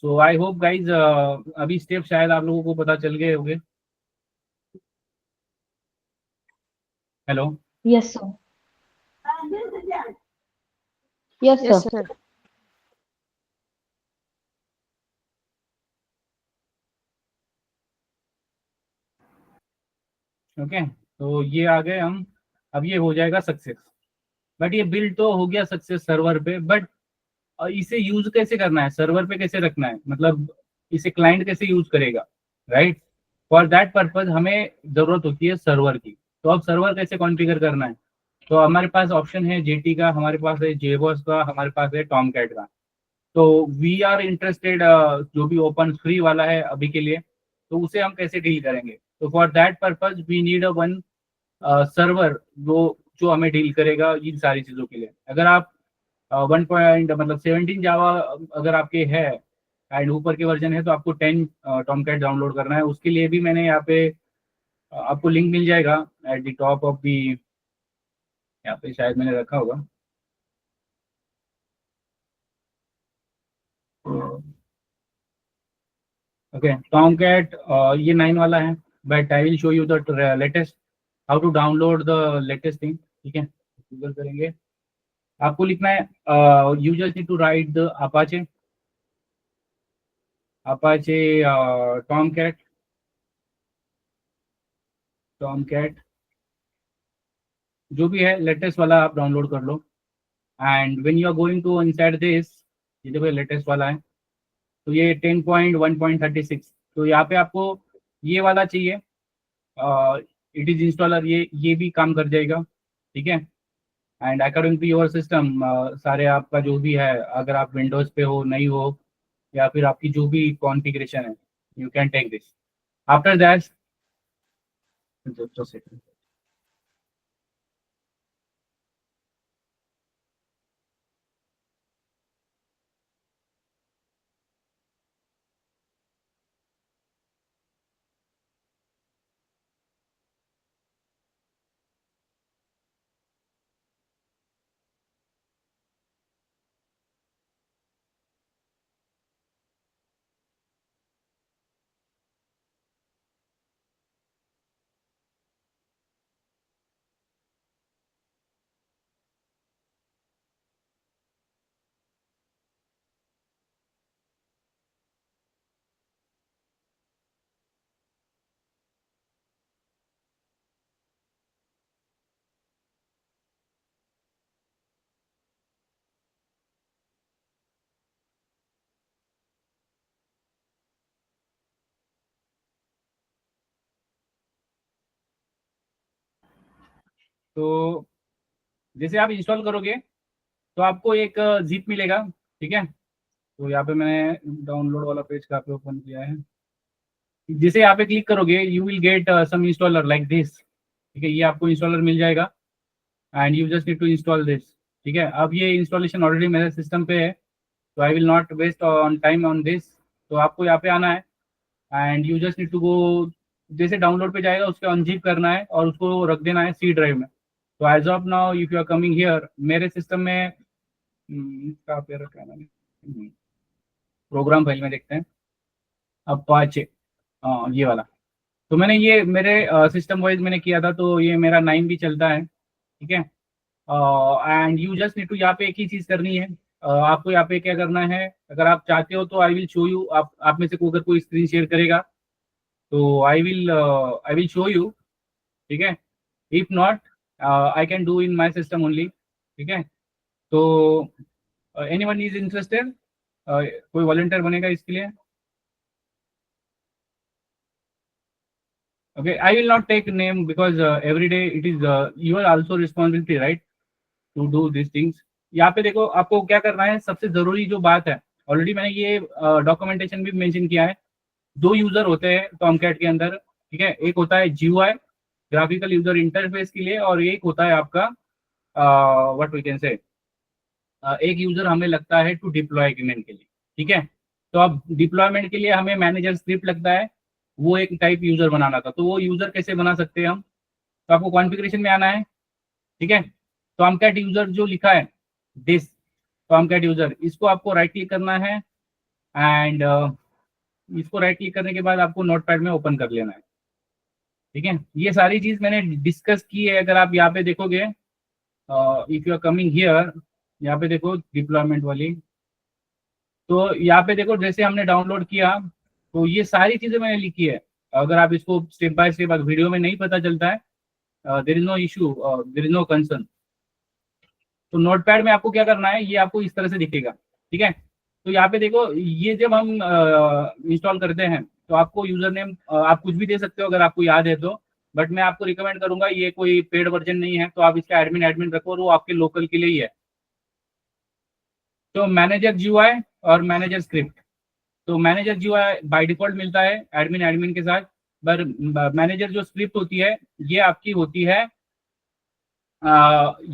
सो आई होप गाइज अभी स्टेप शायद आप लोगों को पता चल गए होंगे। Hello, Yes, sir. Yes, Yes, sir. sir. Okay, तो ये आ गए हम। अब ये हो जाएगा सक्सेस, बट ये बिल्ड तो हो गया सक्सेस सर्वर पे, बट इसे यूज कैसे करना है, सर्वर पे कैसे रखना है, मतलब इसे क्लाइंट कैसे यूज करेगा, राइट। फॉर दैट पर्पज हमें जरूरत होती है सर्वर की। तो अब सर्वर कैसे कॉन्फ़िगर करना है, तो हमारे पास ऑप्शन है जेटी का, हमारे पास है जेबॉस का, हमारे पास है टॉमकैट का। तो वी आर इंटरेस्टेड जो भी ओपन फ्री वाला है अभी के लिए, तो उसे हम कैसे डील करेंगे। तो for that purpose we need a one server जो हमें डील करेगा इन सारी चीज़ों के लिए। अगर आप 1 पॉइंट मतलब 17 जावा अगर आपके है एंड ऊपर के वर्जन है, तो आपको 10 टॉमकैट डाउनलोड करना है। उसके लिए भी मैंने यहाँ पे आपको लिंक मिल जाएगा at the top of the, यहाँ पे शायद मैंने रखा होगा। ओके, टॉमकैट ये 9 वाला है, but I will show you the latest how to download the latest thing. ठीक है, गूगल करेंगे, आपको लिखना है you just need to write the Apache Tomcat जो भी है लेटेस्ट वाला आप डाउनलोड कर लो। And when you are going to inside this, ये देखो लेटेस्ट वाला है, तो ये 10.1.36, तो यहाँ पे आपको ये वाला चाहिए, इट इज इंस्टॉलर, ये भी काम कर जाएगा। ठीक है, and according to your system सारे आपका जो भी है, अगर आप विंडोज पे हो नहीं हो या फिर आपकी जो भी कॉन्फ़िगरेशन है, you can take this. After that तो जैसे आप इंस्टॉल करोगे तो आपको एक जिप मिलेगा। ठीक है, तो यहाँ पे मैंने डाउनलोड वाला पेज कहाँ पे ओपन किया है, जैसे यहाँ पे क्लिक करोगे you will get some installer like this. ठीक है, ये आपको इंस्टॉलर मिल जाएगा and you just need to install this. ठीक है, अब ये इंस्टॉलेशन ऑलरेडी मेरे सिस्टम पे है, तो I will not waste on time on this. तो आपको यहाँ पे आना है and you just need to go, जैसे डाउनलोड पे जाएगा उसके अनजिप करना है और उसको रख देना है सी ड्राइव में। तो as of now if you are coming here, मेरे सिस्टम में कहाँ पे रखा है मैंने, प्रोग्राम फाइल में देखते हैं, अपाचे, ये वाला। तो मैंने ये मेरे सिस्टम वाइज मैंने किया था, तो ये मेरा 9 भी चलता है। ठीक है, and you just need to यहाँ पे एक ही चीज़ करनी है, आपको यहाँ पे क्या करना है, अगर आप चाहते हो तो आई विल शो यू, आप में से अगर कोई स्क्रीन शेयर करेगा तो आई विल शो यू। ठीक है, if not I can do in my system only. ठीक है, तो एनीवन इज इंटरेस्टेड, कोई वॉलंटियर बनेगा इसके लिए। Okay, I will not take name because every day it is your also responsibility, right, to do these things. यहाँ पे देखो आपको क्या करना है, सबसे जरूरी जो बात है, ऑलरेडी मैंने ये डॉक्यूमेंटेशन भी मेंशन किया है। 2 यूजर होते हैं टॉमकैट के अंदर। ठीक है, एक होता है GUI ग्राफिकल यूजर इंटरफेस के लिए, और एक होता है आपका व्हाट वी कैन से, एक यूजर हमें लगता है टू डिप्लॉय एग्रीमेंट के लिए। ठीक है, तो अब डिप्लॉयमेंट के लिए हमें मैनेजर स्क्रिप्ट लगता है, वो एक टाइप यूजर बनाना था। तो वो यूजर कैसे बना सकते हैं हम, तो आपको कॉन्फ़िगरेशन में आना है। ठीक है, टॉमकैट यूजर जो लिखा है दिस टॉमकैट यूजर, इसको आपको राइट क्लिक करना है एंड इसको राइट क्लिक करने के बाद आपको नोटपैड में ओपन कर लेना है। ठीक है, ये सारी चीज मैंने डिस्कस की है। अगर आप यहाँ पे देखोगे, if you are coming here, यहाँ पे देखो डिप्लॉयमेंट वाली, तो यहाँ पे देखो जैसे हमने डाउनलोड किया, तो ये सारी चीजें मैंने लिखी है। अगर आप इसको स्टेप बाय स्टेप वीडियो में नहीं पता चलता है, there is no issue, there is no concern. तो नोटपैड में आपको क्या करना है, ये आपको इस तरह से दिखेगा। ठीक है, तो यहाँ पे देखो, ये जब हम इंस्टॉल करते हैं तो आपको यूजर नेम आप कुछ भी दे सकते हो अगर आपको याद है तो, बट मैं आपको रिकमेंड करूंगा, ये कोई पेड वर्जन नहीं है, तो आप इसका एडमिन एडमिन रखो और वो आपके लोकल के लिए ही है। तो मैनेजर जीयूआई और मैनेजर स्क्रिप्ट, तो मैनेजर जीयूआई बाय डिफॉल्ट मिलता है एडमिन एडमिन के साथ, पर मैनेजर जो स्क्रिप्ट होती है ये आपकी होती है,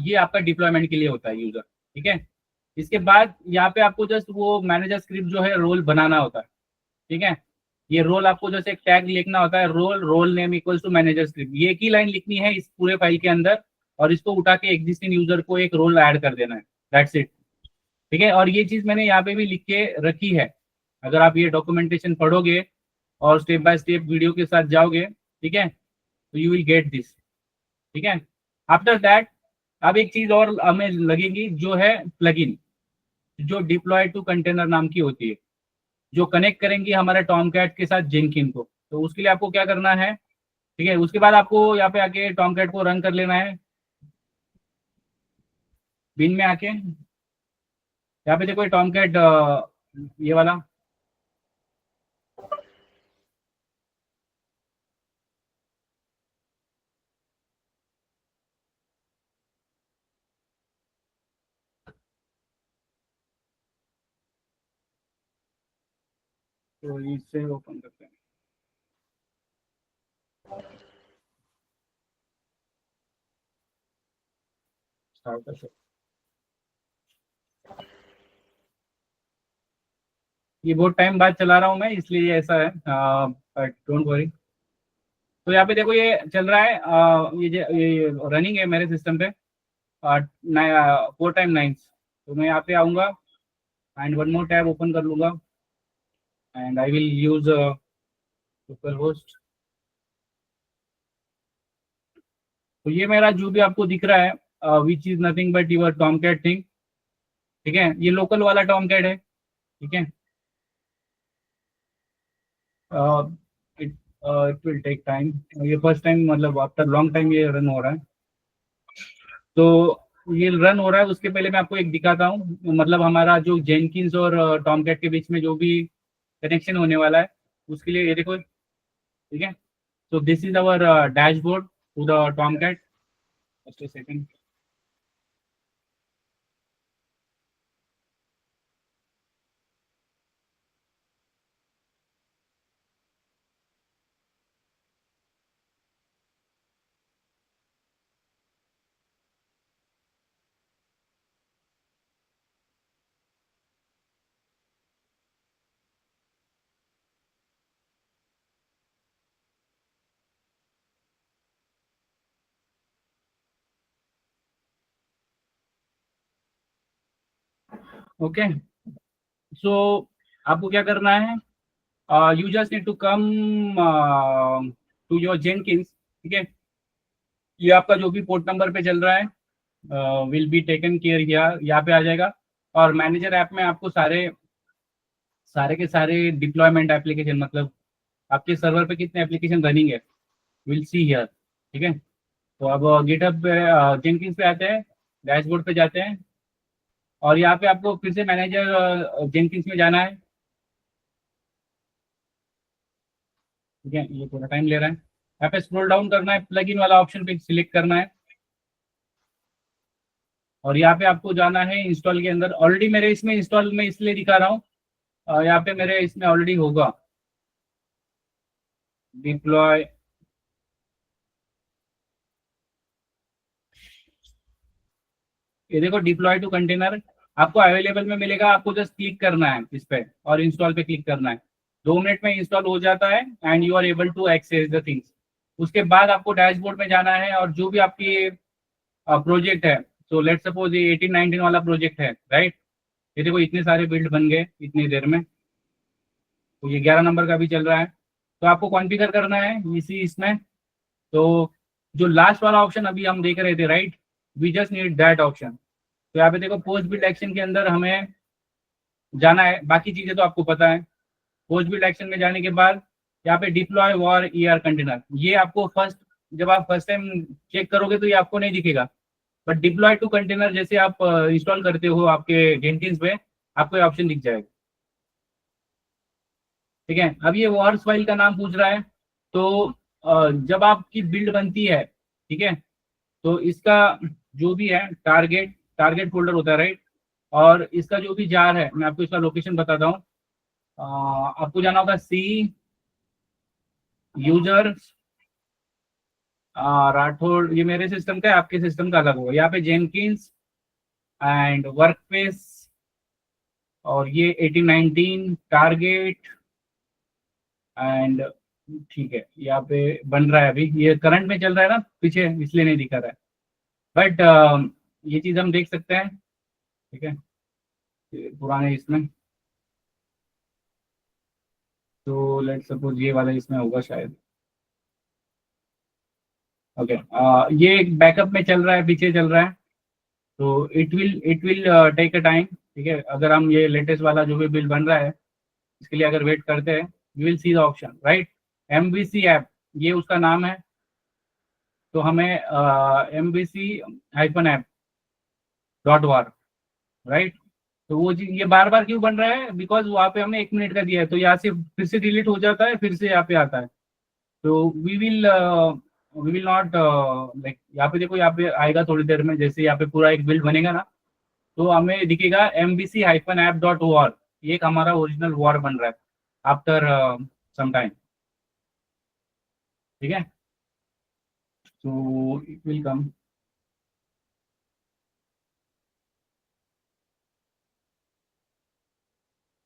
ये आपका डिप्लॉयमेंट के लिए होता है यूजर, ठीक है। इसके बाद यहाँ पे आपको जस्ट वो मैनेजर स्क्रिप्ट जो है रोल बनाना होता है, ठीक है। ये रोल आपको जैसे एक टैग लिखना होता है, role name equals to manager script, ये एक ही लाइन लिखनी है इस पूरे फाइल के अंदर, और इसको उठा के एग्जिस्टिंग यूजर को एक रोल ऐड कर देना है, दैट्स इट, ठीक है। और ये चीज मैंने यहाँ पे भी लिख के रखी है, अगर आप ये डॉक्यूमेंटेशन पढ़ोगे और स्टेप बाय स्टेप वीडियो के साथ जाओगे, ठीक है, तो यू विल गेट दिस, ठीक है। आफ्टर दैट अब एक चीज और हमें लगेगी जो है प्लगइन, जो डिप्लॉय टू कंटेनर नाम की होती है, जो कनेक्ट करेंगी हमारे टॉमकैट के साथ जेनकिन को। तो उसके लिए आपको क्या करना है, ठीक है, उसके बाद आपको यहाँ पे आके टॉमकैट को रन कर लेना है, बिन में आके यहाँ पे देखो टॉमकैट ये वाला, तो इससे ओपन करते हैं। स्टार्ट कर, ये बहुत टाइम बाद चला रहा हूँ मैं इसलिए ये ऐसा है, डोंट वरी। तो यहाँ पे देखो ये चल रहा है, ये रनिंग है मेरे सिस्टम पे 4x9। तो मैं यहाँ पे आऊँगा and one more tab open कर लूँगा and I will use local host. तो ये मेरा जो भी आपको दिख रहा है which is nothing but your Tomcat thing, ठीक है, ये लोकल वाला टॉमकैट है, ठीक है। इट विल टेक टाइम, ये फर्स्ट टाइम मतलब आफ्टर लॉन्ग टाइम ये रन हो रहा है। तो ये रन हो रहा है, उसके पहले मैं आपको एक दिखाता हूँ, मतलब हमारा जो जेनकिंस और टॉमकैट के बीच में जो भी कनेक्शन होने वाला है उसके लिए ये देखो, ठीक है। So this is our dashboard to the Tomcat. Just a second. Okay. So आपको क्या करना है, you just need to come to your Jenkins, ठीक है। ये आपका जो भी पोर्ट नंबर पे चल रहा है विल बी टेकन केयर यहाँ पे आ जाएगा, और मैनेजर ऐप में आपको सारे सारे के सारे डिप्लॉयमेंट एप्लीकेशन, मतलब आपके सर्वर पे कितने एप्लीकेशन रनिंग है विल सी हियर, ठीक है। तो अब गिटहब पे जेनकिंस पे आते हैं, डैशबोर्ड पे जाते हैं, और यहाँ पे आपको फिर से मैनेजर जेनकिंस में जाना है, ठीक है। ये थोड़ा टाइम ले रहा है, यहाँ पे स्क्रॉल डाउन करना है, प्लगइन वाला ऑप्शन पे सिलेक्ट करना है, और यहाँ पे आपको जाना है इंस्टॉल के अंदर। ऑलरेडी मेरे इसमें इंस्टॉल में इसलिए दिखा रहा हूँ, यहाँ पे मेरे इसमें ऑलरेडी होगा डिप्लॉय, ये देखो डिप्लॉय टू कंटेनर आपको अवेलेबल में मिलेगा, आपको जस्ट क्लिक करना है इस पे और इंस्टॉल पे क्लिक करना है, 2 मिनट में इंस्टॉल हो जाता है and you are able to access the things. उसके बाद आपको डैशबोर्ड में जाना है, और जो भी आपकी प्रोजेक्ट है, सो लेट सपोज ये 18-19 वाला प्रोजेक्ट है, राइट। ये देखो इतने सारे बिल्ड बन गए इतनी देर में, तो ये 11 नंबर का भी चल रहा है। तो आपको कॉन्फ़िगर करना है इसी इसमें, तो जो लास्ट वाला ऑप्शन अभी हम देख रहे थे, right, we just need that option. तो यहाँ पे देखो पोस्ट बिल्ड एक्शन के अंदर हमें जाना है, बाकी चीजें तो आपको पता है। पोस्ट बिल्ड एक्शन में जाने के बाद यहाँ पे डिप्लॉय वॉर ईआर कंटेनर, ये आपको फर्स्ट, जब आप फर्स्ट टाइम चेक करोगे तो ये आपको नहीं दिखेगा, बट डिप्लॉय टू कंटेनर जैसे आप इंस्टॉल करते हो आपके जेनकिंस पे, आपको ये ऑप्शन दिख जाएगा। ठीक है। अब ये वर्स फाइल का नाम पूछ रहा है, तो जब आपकी बिल्ड बनती है, ठीक है, तो इसका जो भी है टारगेट टारगेट फोल्डर होता है, राइट। और इसका जो भी जार है, मैं आपको इसका लोकेशन बताता हूँ। आपको जाना होगा सी यूजर राठौड़, ये मेरे सिस्टम का है, आपके सिस्टम का अलग होगा। यहाँ पे जेनकिंस एंड वर्कस्पेस, और ये 1819 टारगेट एंड, ठीक है, यहाँ पे बन रहा है। अभी ये करंट में चल रहा है ना पीछे, इसलिए नहीं दिखा रहा है, बट ये चीज हम देख सकते हैं, ठीक है, ये पुराने इसमें। तो लेट सपोज ये वाला इसमें होगा शायद। ओके, ये एक बैकअप में चल रहा है, पीछे चल रहा है, तो it will take a time, ठीक है। अगर हम ये लेटेस्ट वाला जो भी बिल बन रहा है, इसके लिए अगर वेट करते हैं, we will see the option, right. MVC app, ये उसका नाम है। तो हमें MVC-app.war, राइट। तो वो ये बार बार क्यों बन रहा है, बिकॉज वहाँ पे हमने 1 मिनट का दिया है, तो यहाँ से फिर से डिलीट हो जाता है, फिर से यहाँ पे आता है। तो वी विल नॉट लाइक, यहाँ पे देखो, यहाँ पे आएगा थोड़ी देर में, जैसे यहाँ पे पूरा एक बिल्ड बनेगा ना, तो हमें दिखेगा MVC-app.war, ये एक हमारा ओरिजिनल वॉर बन रहा है आफ्टर सम टाइम, ठीक है। तो इट विल कम।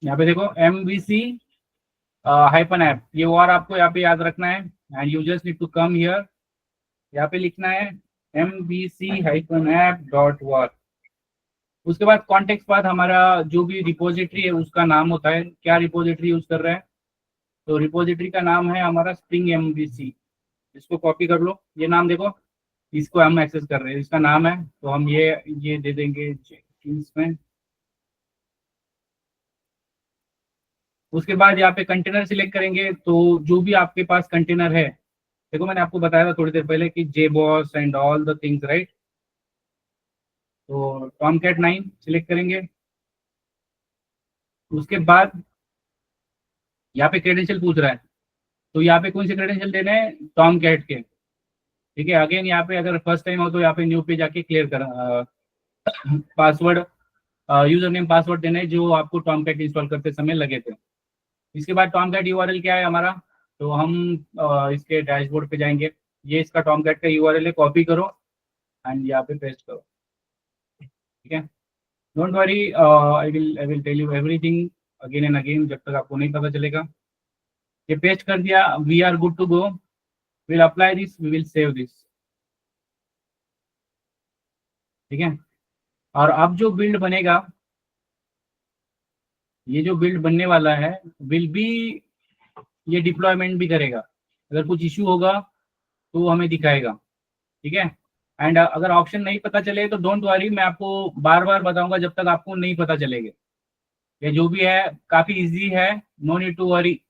यहाँ पे देखो MVC हाइफन ऐप, ये वॉर आपको यहाँ पे याद रखना है, and you just need to come here, यहाँ पे लिखना है MVC-app.war। उसके बाद कॉन्टेक्स्ट बाद हमारा जो भी रिपोजिटरी है उसका नाम होता है, क्या रिपोजिटरी यूज कर रहे हैं, तो रिपोजिटरी का नाम है हमारा स्प्रिंग MVC। इसको कॉपी कर लो, ये नाम देखो, इसको हम एक्सेस कर रहे हैं, इसका नाम है, तो हम ये दे देंगे इसमें। उसके बाद यहाँ पे कंटेनर सिलेक्ट करेंगे, तो जो भी आपके पास कंटेनर है, देखो मैंने आपको बताया था थोड़ी देर पहले कि JBoss and all the things, right. तो Tomcat 9 सिलेक्ट करेंगे। उसके बाद यहाँ पे क्रेडेंशियल पूछ रहा है, तो यहाँ पे कौन से क्रेडेंशियल देने हैं, Tomcat के, ठीक है। अगेन यहाँ पे अगर फर्स्ट टाइम हो तो यहाँ पे न्यू पे जाके क्लियर कर पासवर्ड, यूजर नेम पासवर्ड देना है जो आपको Tomcat इंस्टॉल करते समय लगे थे। इसके बाद Tomcat URL क्या है हमारा, तो हम इसके डैशबोर्ड पे जाएंगे, ये इसका Tomcat का URL है, कॉपी करो एंड यहाँ पे पेस्ट करो, ठीक है। Don't worry, I will tell you everything again and again, जब तक आपको नहीं पता चलेगा। ये पेस्ट कर दिया, we are good to go, will apply this, we will save this, ठीक है। और अब जो बिल्ड बनेगा, ये जो बिल्ड बनने वाला है विल बी, ये डिप्लॉयमेंट भी करेगा, अगर कुछ इश्यू होगा तो वो हमें दिखाएगा, ठीक है। एंड अगर ऑप्शन नहीं पता चले तो डोंट वरी, मैं आपको बार बार बताऊंगा जब तक आपको नहीं पता चलेगा। ये जो भी है काफी इजी है, नो नीड टू वरी।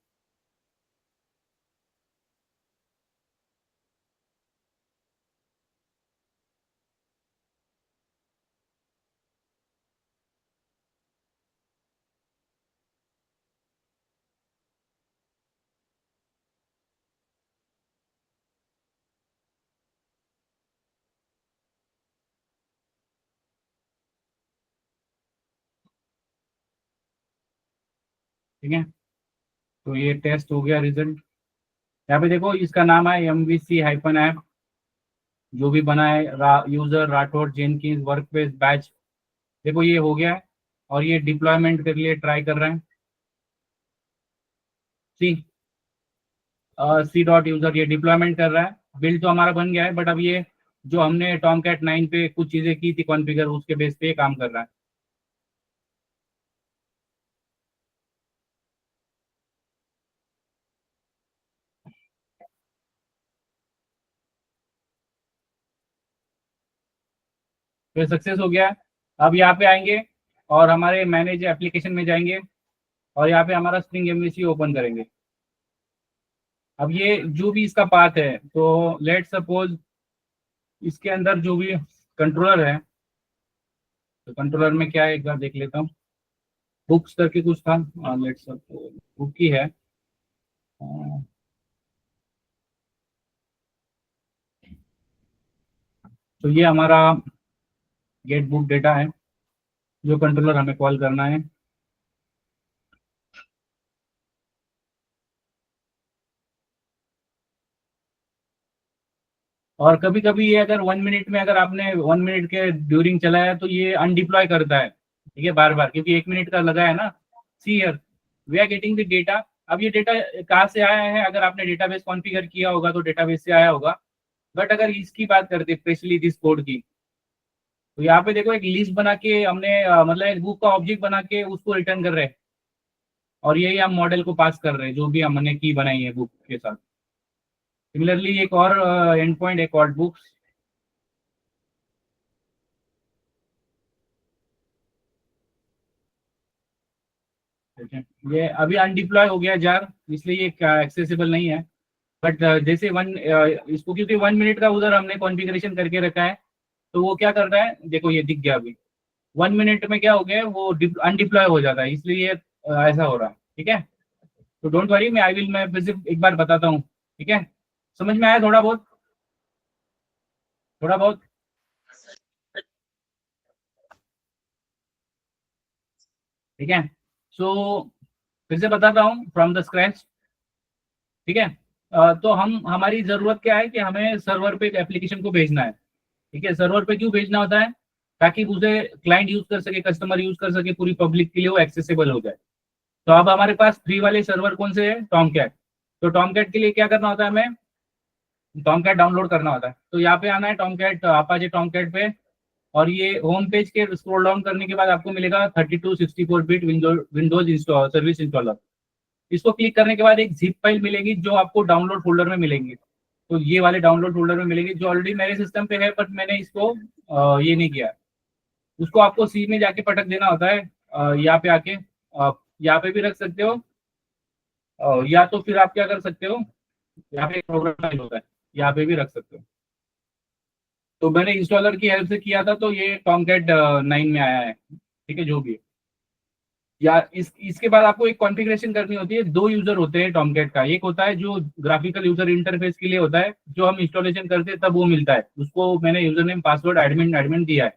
ठीक है, तो ये टेस्ट हो गया रिजल्ट। यहाँ पे देखो, इसका नाम है MVC-app, जो भी बना है user Rathore Jenkins workspace batch, देखो ये हो गया है। और ये डिप्लॉयमेंट के लिए ट्राई कर रहे हैं, C.user, ये डिप्लॉयमेंट कर रहा है। बिल्ड तो हमारा बन गया है, बट अब ये जो हमने Tomcat 9 पे कुछ चीजें की थी कॉन्फ़िगर, उसके बेस पे ये काम कर रहा है। तो सक्सेस हो गया। अब यहाँ पे आएंगे और हमारे मैनेज एप्लीकेशन में जाएंगे, और यहाँ पे हमारा स्प्रिंग MVC ओपन करेंगे। अब ये जो भी इसका पाथ है, तो लेट सपोज इसके अंदर जो भी कंट्रोलर है, तो कंट्रोलर में क्या है एक बार देख लेता हूँ। बुक्स करके कुछ था, लेट सपोज बुक ही है, तो ये हमारा गेट बुक डेटा है जो कंट्रोलर हमें कॉल करना है। और कभी कभी ये अगर 1 मिनट में, अगर आपने 1 मिनट के ड्यूरिंग चलाया तो ये अनडिप्लॉय करता है, ठीक है, बार बार, क्योंकि 1 मिनट का लगा है ना। See here we are getting the data. अब ये डेटा कहाँ से आया है? अगर आपने डेटाबेस कॉन्फ़िगर किया होगा तो डेटाबेस से आया होगा। बट अगर इसकी बात करते हैं, स्पेशली दिस कोड की, तो यहाँ पे देखो एक लिस्ट बना के हमने मतलब एक बुक का ऑब्जेक्ट बना के उसको रिटर्न कर रहे हैं, और यही हम मॉडल को पास कर रहे हैं जो भी हमने की बनाई है बुक के साथ। सिमिलरली एक और एंड पॉइंट, एक और बुक्स, ये अभी अनडिप्लॉय हो गया जार, इसलिए ये एक्सेसिबल नहीं है। बट जैसे इसको क्योंकि 1 मिनट का उधर हमने कॉन्फ़िगरेशन करके रखा है, तो वो क्या कर रहा है, देखो ये दिख गया अभी 1 मिनट में क्या हो गया, वो अनडिप्लॉय हो जाता है, इसलिए ये ऐसा हो रहा है। ठीक है, तो डोंट वरी, मैं फिर से एक बार बताता हूँ। ठीक है, समझ में आया थोड़ा बहुत? थोड़ा बहुत ठीक है। सो फिर से बताता हूँ फ्रॉम द स्क्रैच। ठीक है, तो हमारी जरूरत क्या है कि हमें सर्वर पे एक एप्लीकेशन को भेजना है। ठीक है, सर्वर पे क्यों भेजना होता है? ताकि उसे क्लाइंट यूज कर सके, कस्टमर यूज कर सके, पूरी पब्लिक के लिए वो एक्सेसिबल हो जाए। तो अब हमारे पास फ्री वाले सर्वर कौन से है? टॉमकैट। तो टॉमकैट के लिए क्या करना होता है? हमें टॉमकैट डाउनलोड करना होता है। तो यहाँ पे आना है टॉमकैट, अपाचे टॉमकैट पे, और ये होम पेज के स्क्रॉल डाउन करने के बाद आपको मिलेगा 3264 बिट विंडोज सर्विस इंस्टॉलर। इसको क्लिक करने के बाद एक जिप फाइल मिलेगी जो आपको डाउनलोड फोल्डर में मिलेंगी। तो ये वाले डाउनलोड फोल्डर में मिलेगी जो ऑलरेडी मेरे सिस्टम पे है, बट मैंने इसको ये नहीं किया। उसको आपको सी में जाके पटक देना होता है, यहाँ पे आके यहाँ पे भी रख सकते हो, या तो फिर आप क्या कर सकते हो, यहाँ पे एक प्रोग्राम फाइल होता है, यहाँ पे भी रख सकते हो। तो मैंने इंस्टॉलर की हेल्प से किया था, तो ये टॉमकैट 9 में आया है। ठीक है, जो भी है। या इसके बाद आपको एक कॉन्फ़िगरेशन करनी होती है। दो यूजर होते हैं टॉमकैट का, एक होता है जो ग्राफिकल यूजर इंटरफेस के लिए होता है, जो हम इंस्टॉलेशन करते हैं तब वो मिलता है, उसको मैंने user name password admin admin दिया है।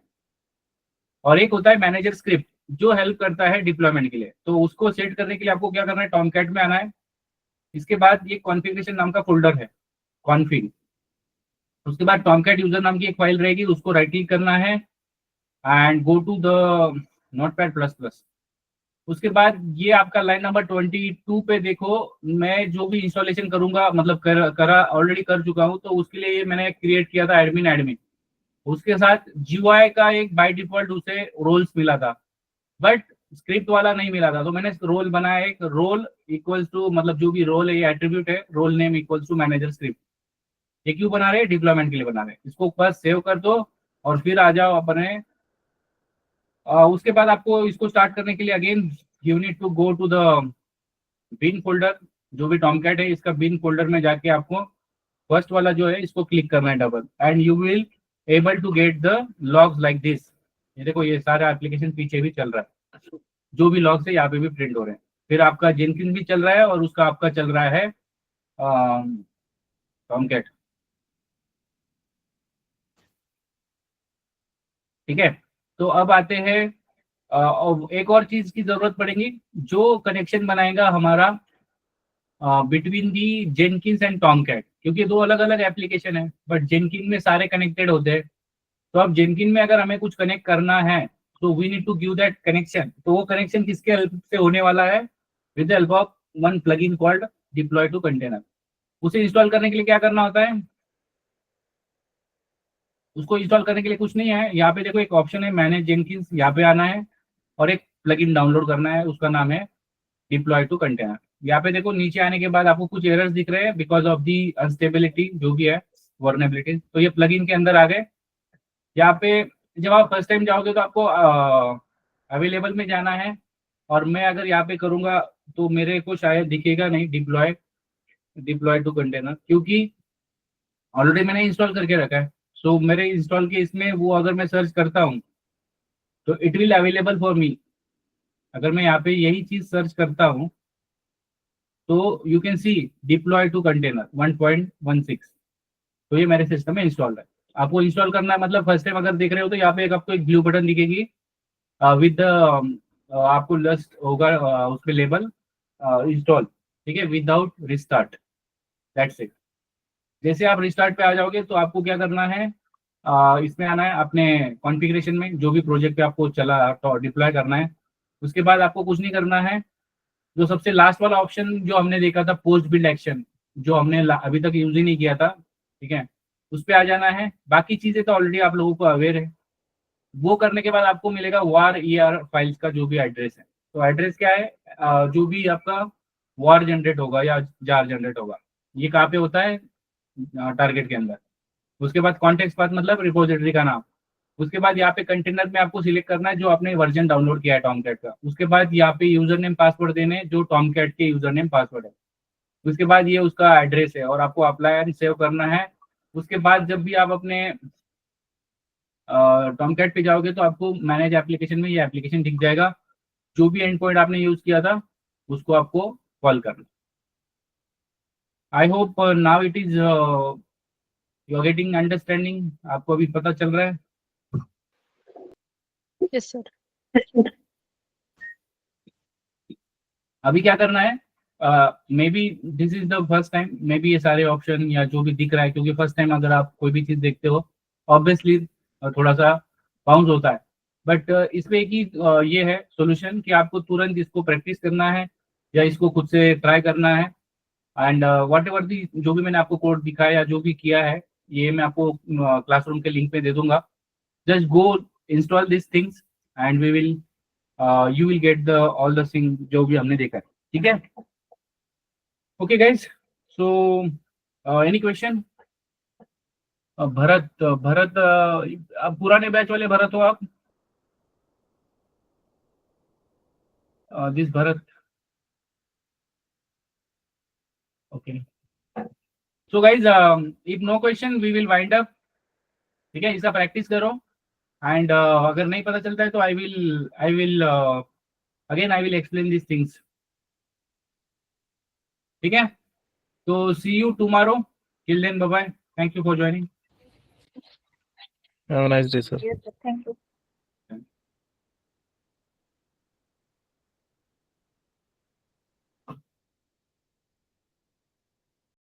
और एक होता है मैनेजर स्क्रिप्ट जो हेल्प करता है डिप्लॉयमेंट के लिए। तो उसको सेट करने के लिए आपको क्या करना है? टॉमकैट में आना है। इसके बाद ये कॉन्फ़िगरेशन नाम का फोल्डर है, कॉन्फिग। उसके बाद टॉमकैट यूजर नाम की एक फाइल रहेगी, उसको राइट क्लिक करना है and go to the Notepad plus plus. उसके बाद ये आपका लाइन नंबर 22 पे देखो, मैं जो भी इंस्टॉलेशन करूंगा, मतलब करा ऑलरेडी कर चुका हूं, तो उसके लिए ये मैंने क्रिएट किया था एडमिन एडमिन। उसके साथ जीयूआई का एक बाय डिफॉल्ट उसे रोल्स मिला था, बट स्क्रिप्ट वाला नहीं मिला था। तो मैंने रोल बनाया, एक रोल इक्वल्स टू, मतलब जो भी रोल है, ये एट्रीब्यूट है, role name equals to manager script. ये क्यों बना रहे हैं? डिप्लॉयमेंट के लिए बना रहे हैं। इसको बस सेव कर दो और फिर आ जाओ अपने उसके बाद आपको इसको स्टार्ट करने के लिए again you need to go to the bin folder. जो भी टॉमकैट है इसका बिन फोल्डर में जाके आपको फर्स्ट वाला जो है इसको क्लिक करना है double, and you will able to get the logs like this. ये देखो, ये सारा एप्लीकेशन पीछे भी चल रहा है, जो भी लॉग्स है यहाँ पे भी प्रिंट हो रहे हैं। फिर आपका जेनकिन भी चल रहा है और उसका आपका चल रहा है टॉमकैट। ठीक है, तो अब आते हैं एक और चीज की जरूरत पड़ेगी, जो कनेक्शन बनाएगा हमारा between the Jenkins and Tomcat, क्योंकि दो अलग अलग एप्लीकेशन है, बट जेनकिन में सारे कनेक्टेड होते हैं। तो अब जेनकिन में अगर हमें कुछ कनेक्ट करना है तो we need to give that connection. तो वो कनेक्शन किसके हेल्प से होने वाला है? With the help of one plugin called deploy to container. उसे इंस्टॉल करने के लिए क्या करना होता है? उसको इंस्टॉल करने के लिए कुछ नहीं है, यहाँ पे देखो एक ऑप्शन है मैनेज जेनकिंस, यहाँ पे आना है और एक प्लगइन डाउनलोड करना है, उसका नाम है डिप्लॉय टू कंटेनर। यहाँ पे देखो नीचे आने के बाद आपको कुछ एरर्स दिख रहे हैं बिकॉज ऑफ दी अनस्टेबिलिटी जो भी है, वर्नेबिलिटी। तो ये प्लगइन के अंदर आ गए। यहाँ पे जब आप फर्स्ट टाइम जाओगे तो आपको अवेलेबल में जाना है, और मैं अगर यहाँ पे करूंगा तो मेरे को शायद दिखेगा नहीं डिप्लॉय टू कंटेनर, क्योंकि ऑलरेडी मैंने इंस्टॉल करके रखा है। सो मेरे इंस्टॉल के इसमें वो अगर मैं सर्च करता हूँ तो it will available for me. अगर मैं यहाँ पे यही चीज सर्च करता हूँ तो you can see deploy to container 1.16। तो ये मेरे सिस्टम में इंस्टॉल है। आपको इंस्टॉल करना है, मतलब फर्स्ट टाइम अगर देख रहे हो तो यहाँ पे आपको एक ब्लू बटन दिखेगी विद आपको लस्ट होगा उस पे लेबल इंस्टॉल, ठीक है, विदाउट रिस्टार्ट, दैट्स इट। जैसे आप रिस्टार्ट पे आ जाओगे तो आपको क्या करना है, इसमें आना है अपने कॉन्फ़िगरेशन में, जो भी प्रोजेक्ट पे आपको चला तो डिप्लॉय करना है। उसके बाद आपको कुछ नहीं करना है, जो सबसे लास्ट वाला ऑप्शन जो हमने देखा था पोस्ट बिल्ड एक्शन, जो हमने अभी तक यूज ही नहीं किया था, ठीक है, उस पर आ जाना है। बाकी चीजें तो ऑलरेडी आप लोगों को अवेयर है। वो करने के बाद आपको मिलेगा वार ER फाइल्स का जो भी एड्रेस है। तो एड्रेस क्या है, जो भी आपका वार जनरेट होगा या जार जनरेट होगा, ये कहाँ पे होता है, टारगेट के अंदर। उसके बाद कॉन्टेक्स्ट पाथ मतलब रिपोजिटरी का नाम। उसके बाद यहाँ पे कंटेनर में आपको सिलेक्ट करना है जो आपने वर्जन डाउनलोड किया है टॉमकैट का। उसके बाद यहाँ पे यूजर नेम पासवर्ड देने हैं जो टॉमकैट के यूजर नेम पासवर्ड है। उसके बाद ये उसका एड्रेस है और आपको अप्लाई एंड सेव करना है। उसके बाद जब भी आप अपने टॉमकैट पे जाओगे तो आपको मैनेज एप्लीकेशन में ये एप्लीकेशन दिख जाएगा। जो भी एंड पॉइंट आपने यूज किया था उसको आपको कॉल करना। I hope now it is you are getting understanding. आपको अभी पता चल रहा है। Yes, sir. अभी क्या करना है, may B this is the first time, may be ये सारे ऑप्शन या जो भी दिख रहा है, क्योंकि फर्स्ट टाइम अगर आप कोई भी चीज देखते हो ऑब्वियसली थोड़ा सा बाउंस होता है। बट इसमें एक ही ये है सोल्यूशन कि आपको तुरंत इसको प्रैक्टिस करना है या इसको खुद से ट्राई करना है। एंड वट एवर दी जो भी मैंने आपको कोड दिखाया या जो भी किया है, ये मैं आपको क्लासरूम के लिंक पे दे दूंगा। Just go install this things and we will you will get the all the thing जो भी हमने देखा है, ठीक है। Okay guys, so any question? Bharat Bharat अब पुराने बैच वाले भरत हो आप? This Bharat, okay. So guys if no question we will wind up, ठीक है। इसका प्रैक्टिस करो एंड अगर नहीं पता चलता है तो I will again I will explain this things, ठीक है। तो see you tomorrow, till then bye bye, thank you for joining. Have a nice day, sir. Yes, sir. Thank you.